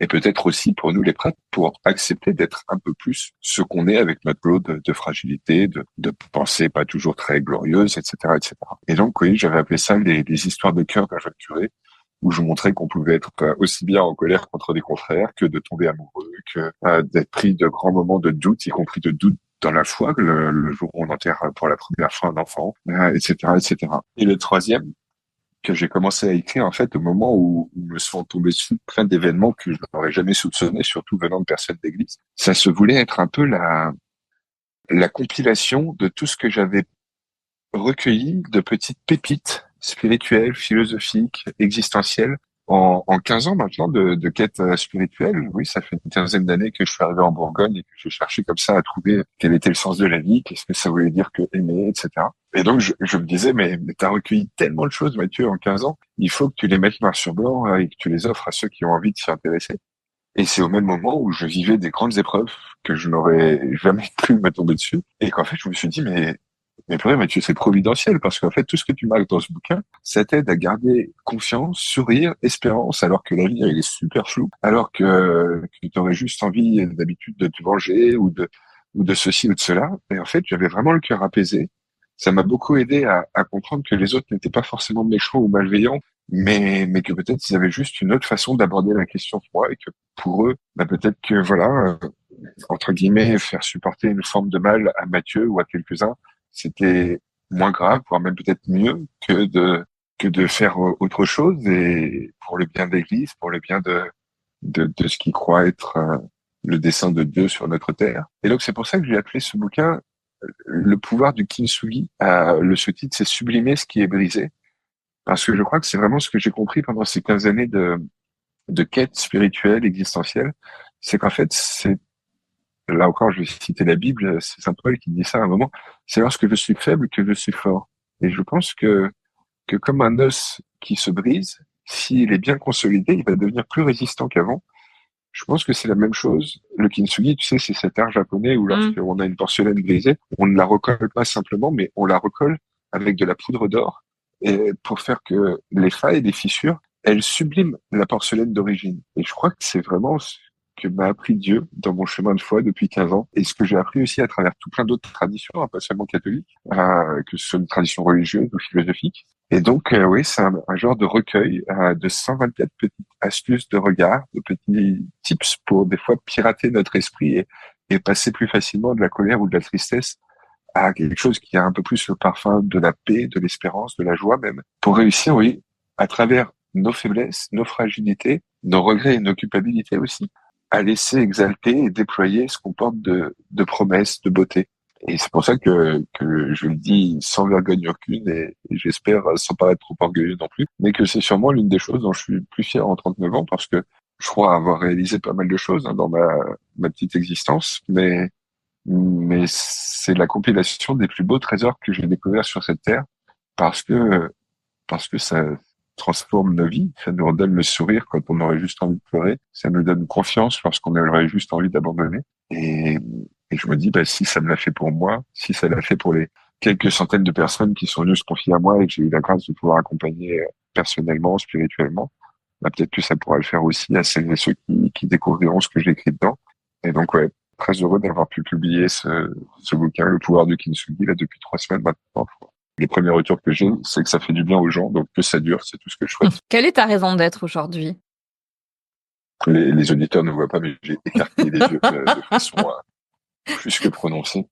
et peut-être aussi pour nous les prêtres, pour accepter d'être un peu plus ce qu'on est avec notre lot de fragilité, de pensées pas toujours très glorieuses, etc., etc. Et donc, oui, j'avais appelé ça les histoires de cœur d'un jeune curé, où je montrais qu'on pouvait être aussi bien en colère contre des confrères que de tomber amoureux, que d'être pris de grands moments de doute, y compris de doute dans la foi, le jour où on enterre pour la première fois un enfant, etc., etc. Et le troisième, que j'ai commencé à écrire, en fait, au moment où me sont tombés dessus plein d'événements que je n'aurais jamais soupçonnés, surtout venant de personnes d'église. Ça se voulait être un peu la compilation de tout ce que j'avais recueilli de petites pépites spirituelles, philosophiques, existentielles, en 15 ans maintenant de quête spirituelle. Oui, ça fait une quinzaine d'années que je suis arrivé en Bourgogne et que je cherchais comme ça à trouver quel était le sens de la vie, qu'est-ce que ça voulait dire que aimer, etc. Et donc, je me disais, mais t'as recueilli tellement de choses, Mathieu, en 15 ans, il faut que tu les mettes noir sur blanc et que tu les offres à ceux qui ont envie de s'y intéresser. Et c'est au même moment où je vivais des grandes épreuves que je n'aurais jamais pu me tomber dessus. Et qu'en fait, je me suis dit, mais purée, Mathieu, c'est providentiel parce qu'en fait, tout ce que tu marques dans ce bouquin, ça t'aide à garder confiance, sourire, espérance, alors que l'avenir, il est super flou, alors que tu aurais juste envie d'habitude de te venger ou de ceci ou de cela. Et en fait, j'avais vraiment le cœur apaisé. Ça m'a beaucoup aidé à comprendre que les autres n'étaient pas forcément méchants ou malveillants, mais que peut-être ils avaient juste une autre façon d'aborder la question que moi et que pour eux, peut-être que voilà, entre guillemets, faire supporter une forme de mal à Mathieu ou à quelques-uns, c'était moins grave, voire même peut-être mieux que de faire autre chose et pour le bien de l'Église, pour le bien de ce qui croit être le dessein de Dieu sur notre terre. Et donc c'est pour ça que j'ai appelé ce bouquin Le pouvoir du kintsugi. Le sous-titre, c'est Sublimer ce qui est brisé, parce que je crois que c'est vraiment ce que j'ai compris pendant ces 15 années de quête spirituelle, existentielle, c'est qu'en fait, c'est là encore, je vais citer la Bible, c'est saint Paul qui dit ça à un moment, c'est lorsque je suis faible que je suis fort. Et je pense que comme un os qui se brise, s'il est bien consolidé, il va devenir plus résistant qu'avant. Je pense que c'est la même chose. Le kintsugi, tu sais, c'est cet art japonais où Mm. lorsqu'on a une porcelaine brisée, on ne la recolle pas simplement, mais on la recolle avec de la poudre d'or et pour faire que les failles et les fissures, elles subliment la porcelaine d'origine. Et je crois que c'est vraiment ce que m'a appris Dieu dans mon chemin de foi depuis 15 ans et ce que j'ai appris aussi à travers tout plein d'autres traditions, hein, pas seulement catholiques, que ce soit une tradition religieuse ou philosophique. Et donc, oui, c'est un genre de recueil de 124 petites astuces de regard, de petits tips pour des fois pirater notre esprit et passer plus facilement de la colère ou de la tristesse à quelque chose qui a un peu plus le parfum de la paix, de l'espérance, de la joie même, pour réussir, oui, à travers nos faiblesses, nos fragilités, nos regrets et nos culpabilités aussi, à laisser exalter et déployer ce qu'on porte de promesses, de beauté. Et c'est pour ça que je le dis sans vergogne aucune et j'espère sans paraître trop orgueilleux non plus, mais que c'est sûrement l'une des choses dont je suis le plus fier en 39 ans parce que je crois avoir réalisé pas mal de choses dans ma petite existence, mais c'est la compilation des plus beaux trésors que j'ai découverts sur cette terre parce que, parce que ça transforme nos vies, ça nous redonne le sourire quand on aurait juste envie de pleurer, ça nous donne confiance lorsqu'on aurait juste envie d'abandonner. Et, et je me dis, si ça me l'a fait pour moi, si ça l'a fait pour les quelques centaines de personnes qui sont venues se confier à moi et que j'ai eu la grâce de pouvoir accompagner personnellement, spirituellement, peut-être que ça pourra le faire aussi à celles et ceux qui découvriront ce que j'ai écrit dedans. Et donc, ouais, très heureux d'avoir pu publier ce bouquin, Le pouvoir du kintsugi, là, depuis 3 semaines maintenant. Les premiers retours que j'ai, c'est que ça fait du bien aux gens, donc que ça dure, c'est tout ce que je souhaite. Quelle est ta raison d'être aujourd'hui? Les auditeurs ne voient pas, mais j'ai écarquillé les yeux de façon plus que prononcée.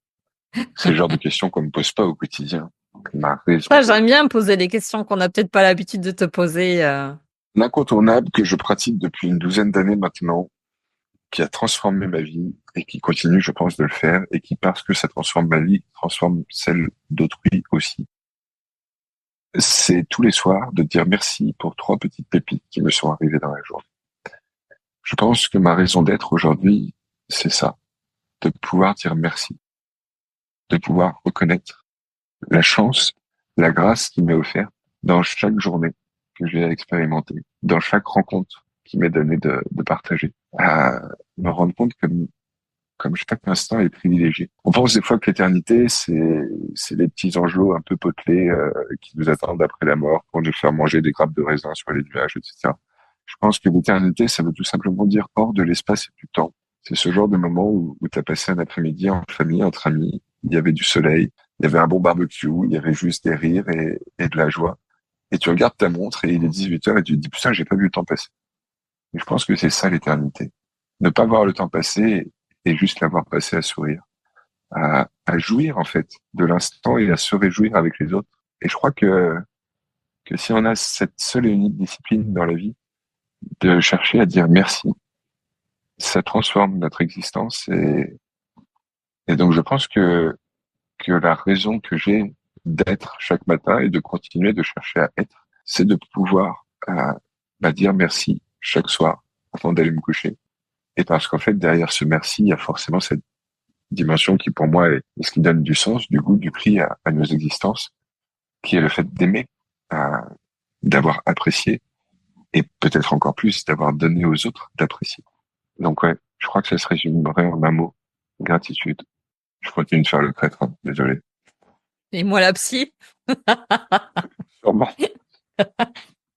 C'est le genre de questions qu'on me pose pas au quotidien. Ma raison Ça, j'aime d'être. bien poser des questions qu'on n'a peut-être pas l'habitude de te poser. L'incontournable que je pratique depuis une douzaine d'années maintenant, qui a transformé ma vie et qui continue, je pense, de le faire et qui, parce que ça transforme ma vie, transforme celle d'autrui aussi. C'est tous les soirs de dire merci pour 3 petites pépites qui me sont arrivées dans la journée. Je pense que ma raison d'être aujourd'hui, c'est ça, de pouvoir dire merci, de pouvoir reconnaître la chance, la grâce qui m'est offerte dans chaque journée que j'ai expérimentée, dans chaque rencontre qui m'est donnée de partager, à me rendre compte comme chaque instant est privilégié. On pense des fois que l'éternité, c'est les petits angelots un peu potelés qui nous attendent après la mort pour nous faire manger des grappes de raisin sur les nuages, etc. Je pense que l'éternité, ça veut tout simplement dire hors de l'espace et du temps. C'est ce genre de moment où tu as passé un après-midi en famille, entre amis, il y avait du soleil, il y avait un bon barbecue, il y avait juste des rires et de la joie. Et tu regardes ta montre et il est 18h et tu te dis, putain, j'ai pas vu le temps passer. Et je pense que c'est ça l'éternité. Ne pas voir le temps passer et juste l'avoir passé à sourire, à jouir en fait de l'instant et à se réjouir avec les autres. Et je crois que si on a cette seule et unique discipline dans la vie, de chercher à dire merci, ça transforme notre existence. Et donc je pense que la raison que j'ai d'être chaque matin et de continuer de chercher à être, c'est de pouvoir dire merci chaque soir avant d'aller me coucher. Et parce qu'en fait, derrière ce merci, il y a forcément cette dimension qui, pour moi, est ce qui donne du sens, du goût, du prix à nos existences, qui est le fait d'aimer, euh, d'avoir apprécié, et peut-être encore plus d'avoir donné aux autres d'apprécier. Donc ouais, je crois que ça se résumerait en un mot, gratitude. Je continue de faire le prêtre, hein, désolé. Et moi la psy. Sûrement.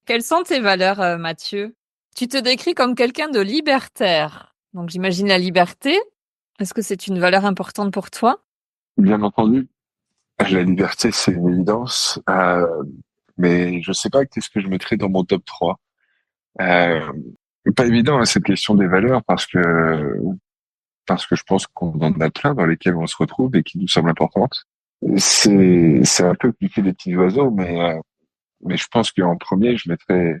Quelles sont tes valeurs, Mathieu? Tu te décris comme quelqu'un de libertaire. Donc j'imagine la liberté. Est-ce que c'est une valeur importante pour toi? Bien entendu, la liberté, c'est une évidence, mais je sais pas qu'est-ce que je mettrais dans mon top 3. Euh, Pas évident, hein, cette question des valeurs, parce que je pense qu'on en a plein dans lesquelles on se retrouve et qui nous semblent importantes. C'est un peu cliquer des petits oiseaux, mais je pense qu'en premier, je mettrais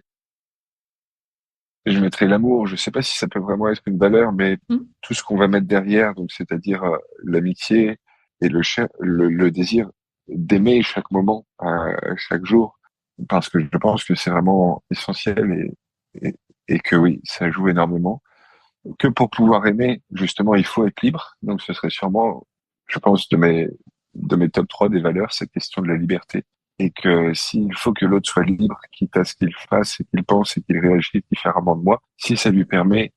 l'amour. Je sais pas si ça peut vraiment être une valeur, mais Hmm. tout ce qu'on va mettre derrière, donc c'est-à-dire l'amitié et le désir d'aimer chaque moment, chaque jour, parce que je pense que c'est vraiment essentiel et, et que oui, ça joue énormément. Que pour pouvoir aimer, justement, il faut être libre. Donc, ce serait sûrement, je pense, de mes top 3 des valeurs, cette question de la liberté. Et que s'il faut que l'autre soit libre, quitte à ce qu'il fasse et qu'il pense et qu'il réagisse différemment de moi, si ça lui permet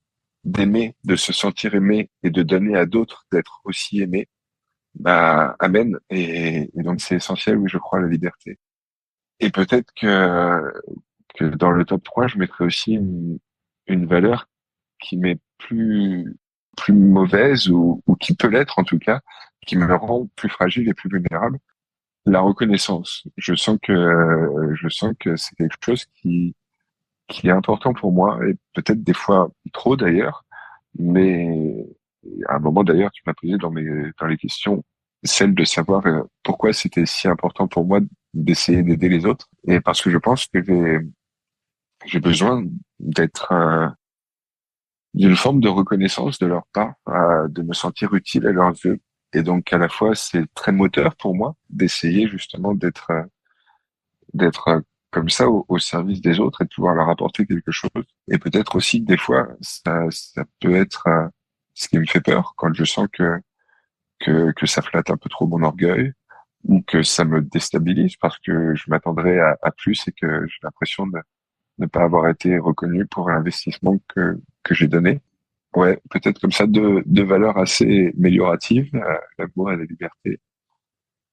d'aimer, de se sentir aimé et de donner à d'autres d'être aussi aimé, bah, amen. Et donc, c'est essentiel, oui, je crois, la liberté. Et peut-être que dans le top 3 je mettrais aussi une valeur qui m'est plus mauvaise ou qui peut l'être en tout cas, qui me rend plus fragile et plus vulnérable, la reconnaissance. Je sens que c'est quelque chose qui est important pour moi et peut-être des fois trop d'ailleurs, mais à un moment d'ailleurs tu m'as posé dans les questions celle de savoir pourquoi c'était si important pour moi d'essayer d'aider les autres et parce que je pense que j'ai besoin d'être d'une forme de reconnaissance de leur part, de me sentir utile à leurs yeux. Et donc, à la fois, c'est très moteur pour moi d'essayer justement d'être comme ça au service des autres et de pouvoir leur apporter quelque chose. Et peut-être aussi que des fois, ça peut être ce qui me fait peur quand je sens que ça flatte un peu trop mon orgueil ou que ça me déstabilise parce que je m'attendrais à plus et que j'ai l'impression de ne pas avoir été reconnu pour l'investissement que j'ai donné. Ouais, peut-être comme ça deux valeurs assez amélioratives, l'amour et la liberté.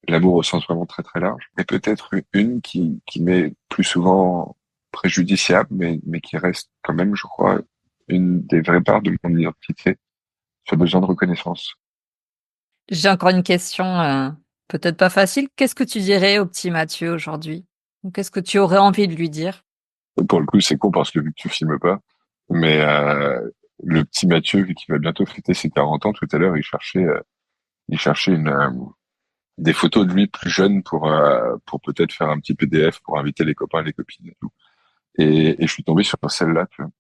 L'amour au sens vraiment très très large. Et peut-être une qui m'est plus souvent préjudiciable, mais qui reste quand même, je crois, une des vraies parts de mon identité, ce besoin de reconnaissance. J'ai encore une question, peut-être pas facile. Qu'est-ce que tu dirais au petit Mathieu aujourd'hui? Ou qu'est-ce que tu aurais envie de lui dire? Pour le coup, c'est con parce que vu que tu filmes pas, mais le petit Mathieu, vu qu'il va bientôt fêter ses 40 ans, tout à l'heure, il cherchait des photos de lui plus jeune pour peut-être faire un petit PDF pour inviter les copains et les copines et tout. Et je suis tombé sur celle-là, tu vois.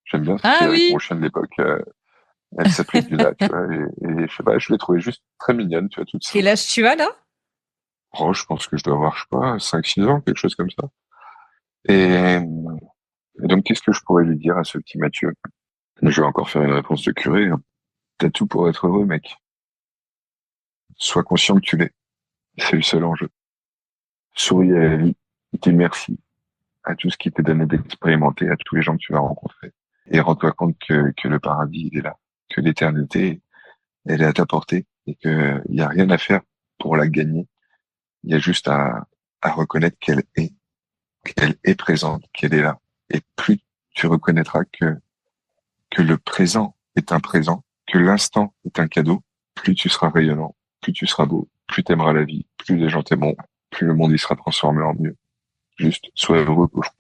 J'aime bien, c'était Ah avec mon oui! chien de l'époque. Elle s'appelait Lila, tu vois. Et je sais pas, je l'ai trouvée juste très mignonne, tu vois, toute Quel simple. âge tu as là? Oh, je pense que je dois avoir, je sais pas, 5 6 ans, quelque chose comme ça. Et, et donc, qu'est-ce que je pourrais lui dire à ce petit Mathieu? Je vais encore faire une réponse de curé, hein. T'as tout pour être heureux, mec. Sois conscient que tu l'es. C'est le seul enjeu. souris à la vie, dis merci à tout ce qui t'est donné d'expérimenter, à tous les gens que tu vas rencontrer. Et rends-toi compte que le paradis, il est là, que l'éternité, elle est à ta portée et qu'il y a rien à faire pour la gagner. Il y a juste à reconnaître qu'elle est présente, qu'elle est là. Et plus tu reconnaîtras que le présent est un présent, que l'instant est un cadeau, plus tu seras rayonnant, plus tu seras beau, plus t'aimeras la vie, plus les gens t'aimeront, plus le monde y sera transformé en mieux. Juste, sois heureux, pauvre.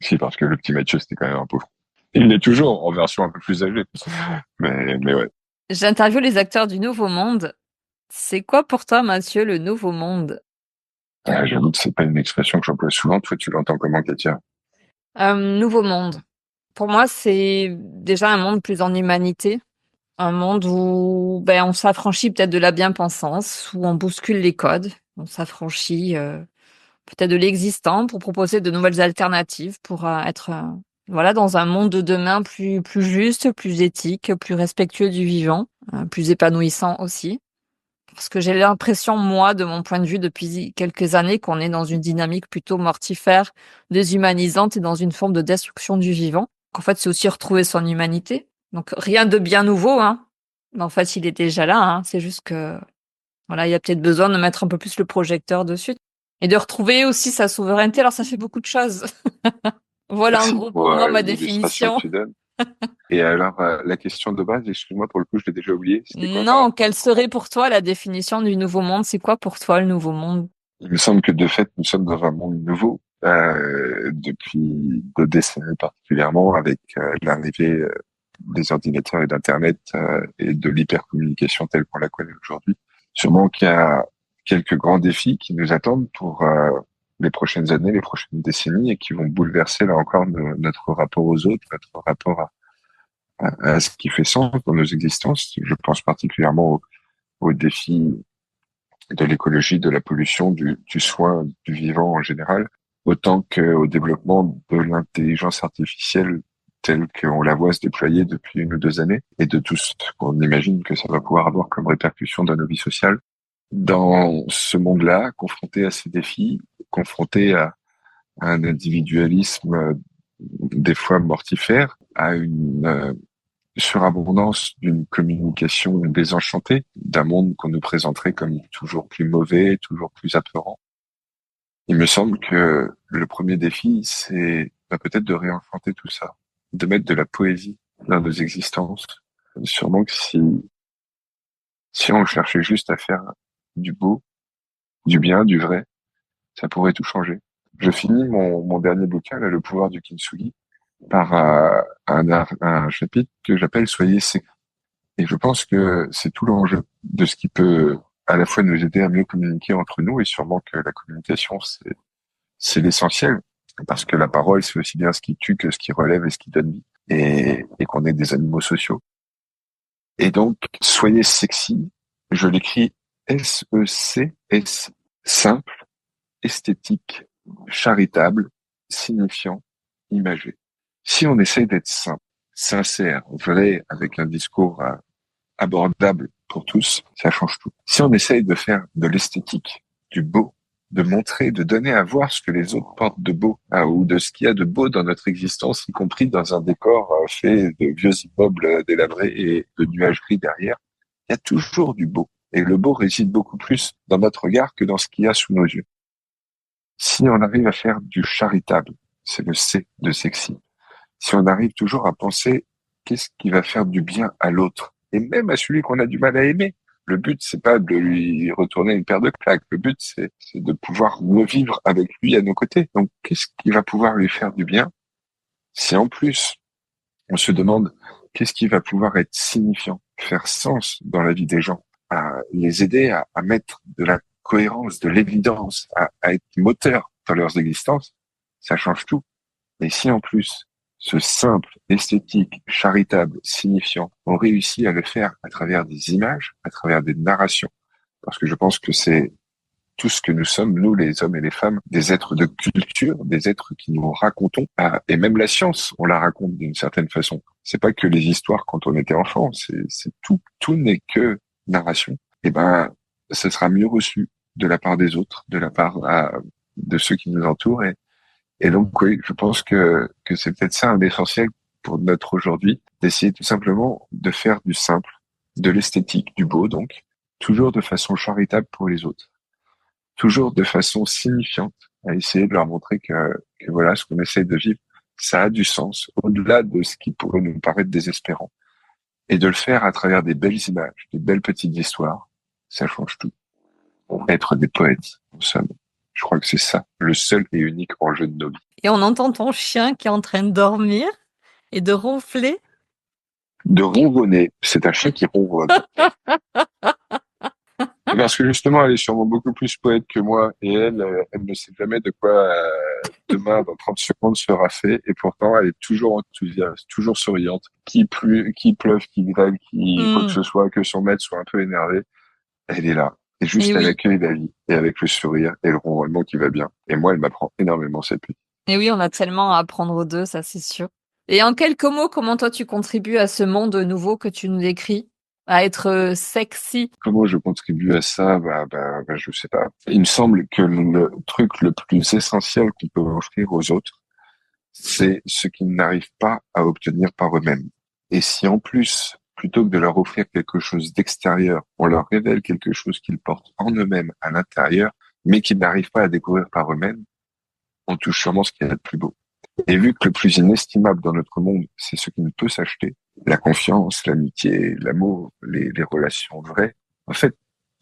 Si, parce que le petit Mathieu, c'était quand même un pauvre. Il l'est toujours, en version un peu plus âgée. Mais ouais. J'interviewe les acteurs du Nouveau Monde. C'est quoi pour toi, Mathieu, le Nouveau Monde? J'avoue que c'est pas une expression que j'emploie souvent. Toi, tu l'entends comment, Katia? Nouveau Monde. Pour moi, c'est déjà un monde plus en humanité. Un monde où on s'affranchit peut-être de la bien-pensance, où on bouscule les codes. On s'affranchit peut-être de l'existant pour proposer de nouvelles alternatives, pour être dans un monde de demain plus juste, plus éthique, plus respectueux du vivant, plus épanouissant aussi. Parce que j'ai l'impression, moi, de mon point de vue, depuis quelques années, qu'on est dans une dynamique plutôt mortifère, déshumanisante et dans une forme de destruction du vivant. En fait, c'est aussi retrouver son humanité. Donc, rien de bien nouveau, hein. Mais en fait, il est déjà là, hein. C'est juste que, voilà, il y a peut-être besoin de mettre un peu plus le projecteur dessus. Et de retrouver aussi sa souveraineté. Alors, ça fait beaucoup de choses. Voilà, en Merci gros, pour pour moi, ma l'illustration que définition. tu donnes. Et alors, la question de base, excuse-moi, pour le coup, je l'ai déjà oublié. C'était quoi, Non, pardon? quelle serait pour toi la définition du nouveau monde? C'est quoi pour toi le nouveau monde? Il me semble que de fait, nous sommes dans un monde nouveau, depuis 2 décennies particulièrement, avec l'arrivée des ordinateurs et d'Internet et de l'hypercommunication telle qu'on la connaît aujourd'hui. Sûrement qu'il y a quelques grands défis qui nous attendent pour les prochaines années, les prochaines décennies, et qui vont bouleverser là encore notre rapport aux autres, notre rapport à ce qui fait sens dans nos existences. Je pense particulièrement aux défis de l'écologie, de la pollution, du soin, du vivant en général, autant qu'au développement de l'intelligence artificielle telle qu'on la voit se déployer depuis 1 ou 2 années, et de tout ce qu'on imagine que ça va pouvoir avoir comme répercussion dans nos vies sociales. Dans ce monde-là, confronté à ces défis, confronté à un individualisme des fois mortifère, à une surabondance d'une communication désenchantée, d'un monde qu'on nous présenterait comme toujours plus mauvais, toujours plus apeurant. Il me semble que le premier défi, c'est peut-être de réenchanter tout ça, de mettre de la poésie dans nos existences. Sûrement que si on cherchait juste à faire du beau, du bien, du vrai, ça pourrait tout changer. Je finis mon dernier bouquin, là, Le pouvoir du kintsugi, par un chapitre que j'appelle Soyez sexy. Et je pense que c'est tout l'enjeu de ce qui peut à la fois nous aider à mieux communiquer entre nous, et sûrement que la communication, c'est l'essentiel. Parce que la parole, c'est aussi bien ce qui tue que ce qui relève et ce qui donne vie. Et qu'on est des animaux sociaux. Et donc, soyez sexy. Je l'écris S-E-C-S, simple, esthétique, charitable, signifiant, imagé. Si on essaye d'être simple, sincère, vrai, avec un discours abordable pour tous, ça change tout. Si on essaye de faire de l'esthétique, du beau, de montrer, de donner à voir ce que les autres portent de beau, ou de ce qu'il y a de beau dans notre existence, y compris dans un décor fait de vieux immeubles délabrés et de nuages gris derrière, il y a toujours du beau. Et le beau réside beaucoup plus dans notre regard que dans ce qu'il y a sous nos yeux. Si on arrive à faire du charitable, c'est le C de sexy. Si on arrive toujours à penser qu'est-ce qui va faire du bien à l'autre, et même à celui qu'on a du mal à aimer. Le but, c'est pas de lui retourner une paire de claques. Le but, c'est de pouvoir mieux vivre avec lui à nos côtés. Donc, qu'est-ce qui va pouvoir lui faire du bien si en plus, on se demande qu'est-ce qui va pouvoir être signifiant, faire sens dans la vie des gens, à les aider à mettre de la cohérence, de l'évidence, à être moteur dans leurs existences, ça change tout. Et si en plus, ce simple, esthétique, charitable, signifiant, on réussit à le faire à travers des images, à travers des narrations, parce que je pense que c'est tout ce que nous sommes, nous les hommes et les femmes, des êtres de culture, des êtres qui nous racontons, et même la science, on la raconte d'une certaine façon. C'est pas que les histoires quand on était enfant, c'est tout n'est que narration. Et ben, ce sera mieux reçu de la part des autres, de la part de ceux qui nous entourent. Et donc, oui, je pense que c'est peut-être ça un essentiel pour notre aujourd'hui, d'essayer tout simplement de faire du simple, de l'esthétique, du beau, donc, toujours de façon charitable pour les autres, toujours de façon signifiante, à essayer de leur montrer que voilà, ce qu'on essaie de vivre, ça a du sens, au-delà de ce qui pourrait nous paraître désespérant. Et de le faire à travers des belles images, des belles petites histoires, ça change tout. Être des poètes, en somme. Je crois que c'est ça, le seul et unique enjeu de nos vies. Et on entend ton chien qui est en train de dormir et de ronfler. De ronronner, c'est un chien qui ronronne. Parce que justement, elle est sûrement beaucoup plus poète que moi, et elle ne sait jamais de quoi demain, dans 30 secondes, sera fait, et pourtant, elle est toujours enthousiaste, toujours souriante. Qu'il pleuve, qu'il grêle, quoi que ce soit, que son maître soit un peu énervé, elle est là. Et juste, Et elle oui. accueille la vie, et avec le sourire, et le ronronnement qui va bien. Et moi, elle m'apprend énormément, cette petite. Et oui, on a tellement à apprendre aux deux, ça c'est sûr. Et en quelques mots, comment toi tu contribues à ce monde nouveau que tu nous décris? À être sexy? Comment je contribue à ça? Je sais pas. Il me semble que le truc le plus essentiel qu'on peut offrir aux autres, c'est ce qu'ils n'arrivent pas à obtenir par eux-mêmes. Et si en plus, plutôt que de leur offrir quelque chose d'extérieur, on leur révèle quelque chose qu'ils portent en eux-mêmes à l'intérieur, mais qu'ils n'arrivent pas à découvrir par eux-mêmes, on touche sûrement ce qu'il y a de plus beau. Et vu que le plus inestimable dans notre monde, c'est ce qui ne peut s'acheter, la confiance, l'amitié, l'amour, les relations vraies, en fait,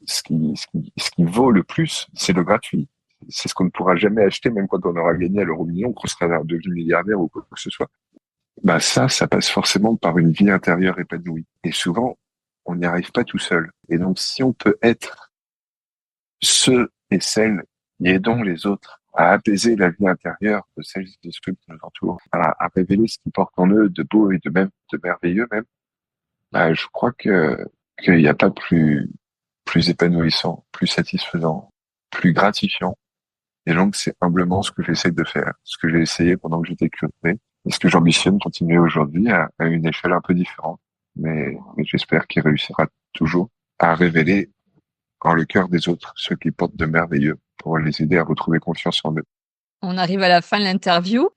ce qui vaut le plus, c'est le gratuit. C'est ce qu'on ne pourra jamais acheter, même quand on aura gagné à l'euro million, qu'on sera devenu milliardaire ou quoi que ce soit. Bah ça passe forcément par une vie intérieure épanouie. Et souvent, on n'y arrive pas tout seul. Et donc, si on peut être ceux et celles qui aidons les autres à apaiser la vie intérieure de celles et ceux qui nous entourent, à révéler ce qu'ils portent en eux de beau et de merveilleux même, bah, je crois qu'il n'y a pas plus épanouissant, plus satisfaisant, plus gratifiant. Et donc, c'est humblement ce que j'essaie de faire, ce que j'ai essayé pendant que j'étais curé, et ce que j'ambitionne continuer aujourd'hui à une échelle un peu différente. Mais j'espère qu'il réussira toujours à révéler dans le cœur des autres ce qu'ils portent de merveilleux pour les aider à retrouver confiance en eux. On arrive à la fin de l'interview.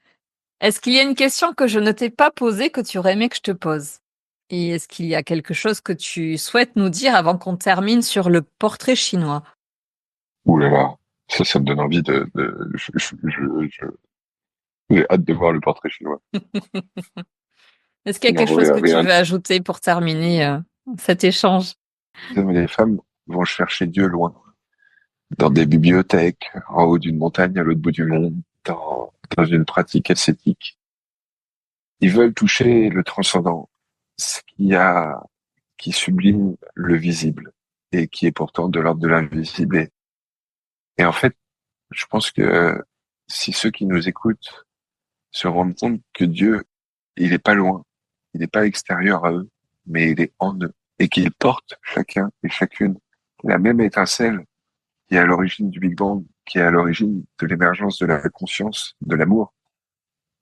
Est-ce qu'il y a une question que je ne t'ai pas posée que tu aurais aimé que je te pose? Et est-ce qu'il y a quelque chose que tu souhaites nous dire avant qu'on termine sur le portrait chinois? Ouh là là, ça me donne envie j'ai hâte de voir le portrait chinois. Est-ce qu'il y a Non, quelque chose que tu rien. veux ajouter pour terminer cet échange? Les femmes vont chercher Dieu loin, dans des bibliothèques, en haut d'une montagne à l'autre bout du monde, dans une pratique ascétique. Ils veulent toucher le transcendant, ce qui sublime le visible et qui est pourtant de l'ordre de l'invisible. Et en fait, je pense que si ceux qui nous écoutent se rendent compte que Dieu, il est pas loin, il n'est pas extérieur à eux, mais il est en eux et qu'il porte chacun et chacune la même étincelle qui est à l'origine du Big Bang, qui est à l'origine de l'émergence de la conscience, de l'amour,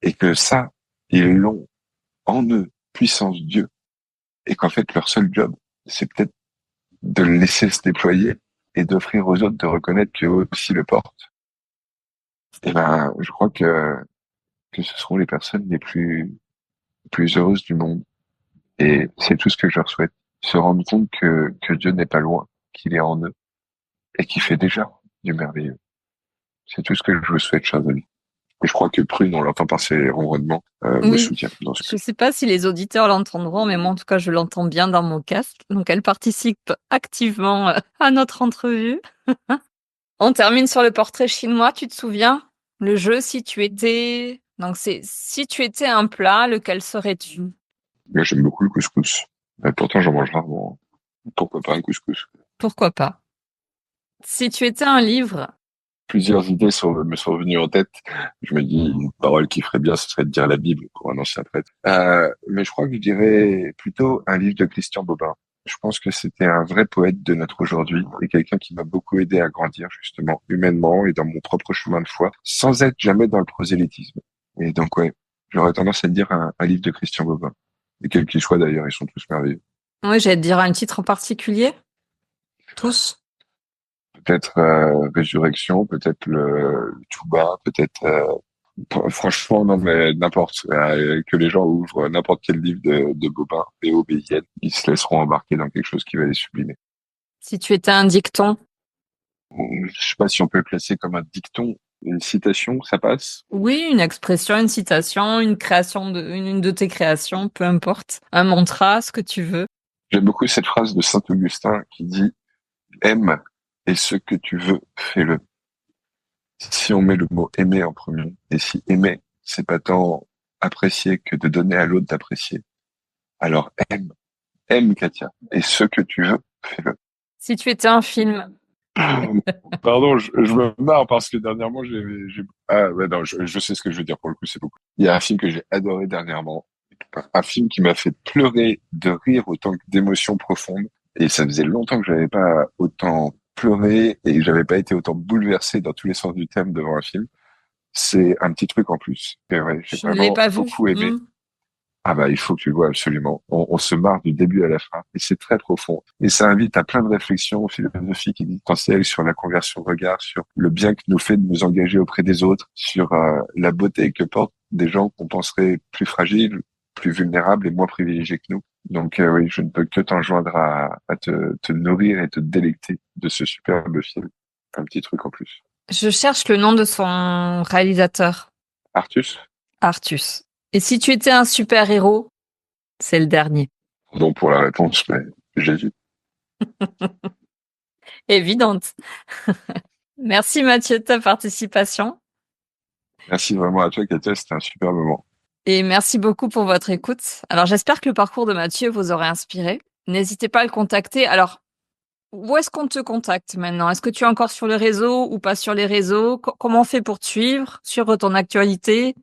et que ça, ils l'ont en eux, puissance Dieu, et qu'en fait, leur seul job, c'est peut-être de le laisser se déployer et d'offrir aux autres de reconnaître qu'eux aussi le portent. Et ben, je crois que ce seront les personnes les plus heureuses du monde. Et c'est tout ce que je leur souhaite. Se rendre compte que Dieu n'est pas loin, qu'il est en eux, et qu'il fait déjà du merveilleux. C'est tout ce que je vous souhaite, chers amis. Et je crois que Prune, on l'entend par ses ronronnements, me Oui, soutient dans ce je ne sais pas si les auditeurs l'entendront, mais moi en tout cas je l'entends bien dans mon casque. Donc elle participe activement à notre entrevue. On termine sur le portrait chinois, tu te souviens? Le jeu, si tu étais... Donc c'est si tu étais un plat, lequel serais-tu? Moi, j'aime beaucoup le couscous. Pourtant, j'en mange rarement. Pourquoi pas un couscous? Pourquoi pas? Si tu étais un livre, Plusieurs idées me sont venues en tête. Je me dis, une parole qui ferait bien, ce serait de dire la Bible pour un ancien prêtre. Mais je crois que je dirais plutôt un livre de Christian Bobin. Je pense que c'était un vrai poète de notre aujourd'hui et quelqu'un qui m'a beaucoup aidé à grandir, justement, humainement et dans mon propre chemin de foi, sans être jamais dans le prosélytisme. Et donc, ouais, j'aurais tendance à dire un livre de Christian Bobin. Et quel qu'il soit d'ailleurs, ils sont tous merveilleux. oui, j'allais te dire un titre en particulier. Tous. peut-être Résurrection, peut-être le Touba, peut-être franchement non mais n'importe que les gens ouvrent n'importe quel livre de Bobin et obéissent, ils se laisseront embarquer dans quelque chose qui va les sublimer. Si tu étais un dicton? Je sais pas si on peut le classer comme un dicton, une citation, ça passe? Oui, une expression, une citation, une de tes créations, peu importe. Un mantra, ce que tu veux. J'aime beaucoup cette phrase de Saint-Augustin qui dit aime et ce que tu veux, fais-le. Si on met le mot aimer en premier, et si aimer, c'est pas tant apprécier que de donner à l'autre d'apprécier, alors aime Katia, et ce que tu veux, fais-le. Si tu étais un film? Pardon, je me marre parce que dernièrement, ah ouais, non, je sais ce que je veux dire pour le coup, c'est beaucoup. Il y a un film que j'ai adoré dernièrement, un film qui m'a fait pleurer de rire autant que d'émotions profondes, et ça faisait longtemps que j'avais pas autant pleuré et que j'avais pas été autant bouleversé dans tous les sens du terme devant un film. C'est Un petit truc en plus. Et ouais, j'ai Je ne l'ai vraiment pas vu. beaucoup aimé. Ah bah, il faut que tu le vois absolument. On se marre du début à la fin et c'est très profond. Et ça invite à plein de réflexions philosophiques et existentielles sur la conversion de regard, sur le bien que nous fait de nous engager auprès des autres, sur la beauté que portent des gens qu'on penserait plus fragiles, plus vulnérables et moins privilégiés que nous. Donc oui, je ne peux que t'enjoindre à te nourrir et te délecter de ce superbe film. Un petit truc en plus. Je cherche le nom de son réalisateur. Artus? Artus. Et si tu étais un super-héros? C'est le dernier. Pardon pour la réponse, mais j'hésite. Évidente. Merci Mathieu de ta participation. Merci vraiment à toi, Katia, c'était un super moment. Et merci beaucoup pour votre écoute. Alors j'espère que le parcours de Mathieu vous aurait inspiré. N'hésitez pas à le contacter. Alors, où est-ce qu'on te contacte maintenant? Est-ce que tu es encore sur les réseaux ou pas sur les réseaux? Comment on fait pour te suivre? Suivre ton actualité?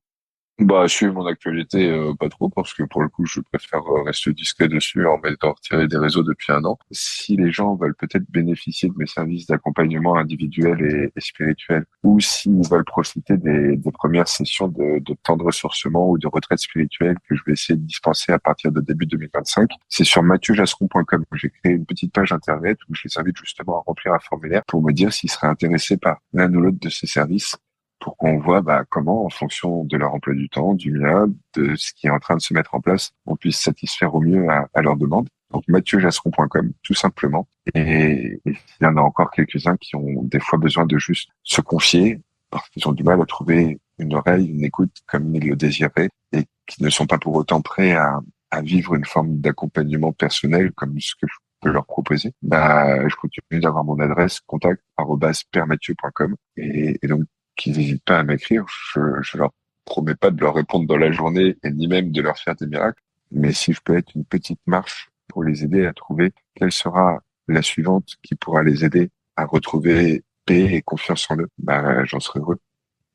Bah, suivre mon actualité, pas trop, parce que pour le coup, je préfère rester discret dessus en m'étant retiré des réseaux depuis un an. Si les gens veulent peut-être bénéficier de mes services d'accompagnement individuel et spirituel, ou s'ils veulent profiter des premières sessions de temps de ressourcement ou de retraite spirituelle que je vais essayer de dispenser à partir de début 2025, c'est sur mathieujassron.com. J'ai créé une petite page internet où je les invite justement à remplir un formulaire pour me dire s'ils seraient intéressés par l'un ou l'autre de ces services, pour qu'on voit comment, en fonction de leur emploi du temps, du mien, de ce qui est en train de se mettre en place, on puisse satisfaire au mieux à leurs demandes. Donc mathieujassron.com, tout simplement. Et il y en a encore quelques-uns qui ont des fois besoin de juste se confier, parce qu'ils ont du mal à trouver une oreille, une écoute comme ils le désiraient, et qui ne sont pas pour autant prêts à vivre une forme d'accompagnement personnel comme ce que je peux leur proposer. Je continue d'avoir mon adresse contact@permathieu.com et donc qu'ils n'hésitent pas à m'écrire. Je leur promets pas de leur répondre dans la journée et ni même de leur faire des miracles. Mais si je peux être une petite marche pour les aider à trouver quelle sera la suivante qui pourra les aider à retrouver paix et confiance en eux, j'en serai heureux.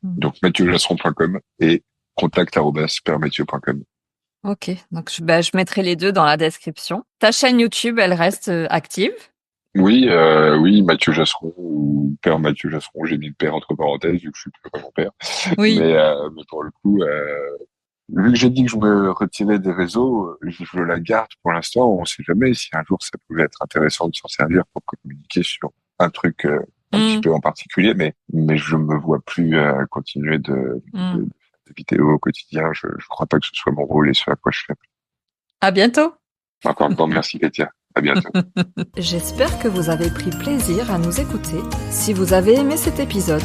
Donc, mathieujassron.com et contact@permathieu.com. Ok, donc je mettrai les deux dans la description. Ta chaîne YouTube, elle reste active? Oui, Mathieu Jasseron ou Père Mathieu Jasseron. J'ai mis le père entre parenthèses vu que je suis plus vraiment père. Oui. Mais pour le coup, vu que j'ai dit que je me retirais des réseaux, je la garde pour l'instant. On sait jamais si un jour ça pouvait être intéressant de s'en servir pour communiquer sur un truc un petit peu en particulier, mais je me vois plus continuer de vidéos au quotidien. Je crois pas que ce soit mon rôle et ce à quoi je fais. À bientôt. Encore un grand merci, Katia. À bientôt. J'espère que vous avez pris plaisir à nous écouter. Si vous avez aimé cet épisode,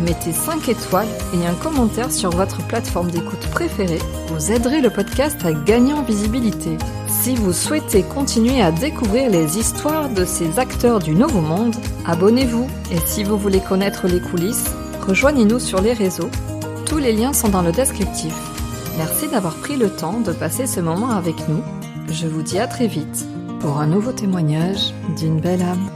mettez 5 étoiles et un commentaire sur votre plateforme d'écoute préférée. Vous aiderez le podcast à gagner en visibilité. Si vous souhaitez continuer à découvrir les histoires de ces acteurs du Nouveau Monde, abonnez-vous. Et si vous voulez connaître les coulisses, rejoignez-nous sur les réseaux. Tous les liens sont dans le descriptif. Merci d'avoir pris le temps de passer ce moment avec nous. Je vous dis à très vite pour un nouveau témoignage d'une belle âme.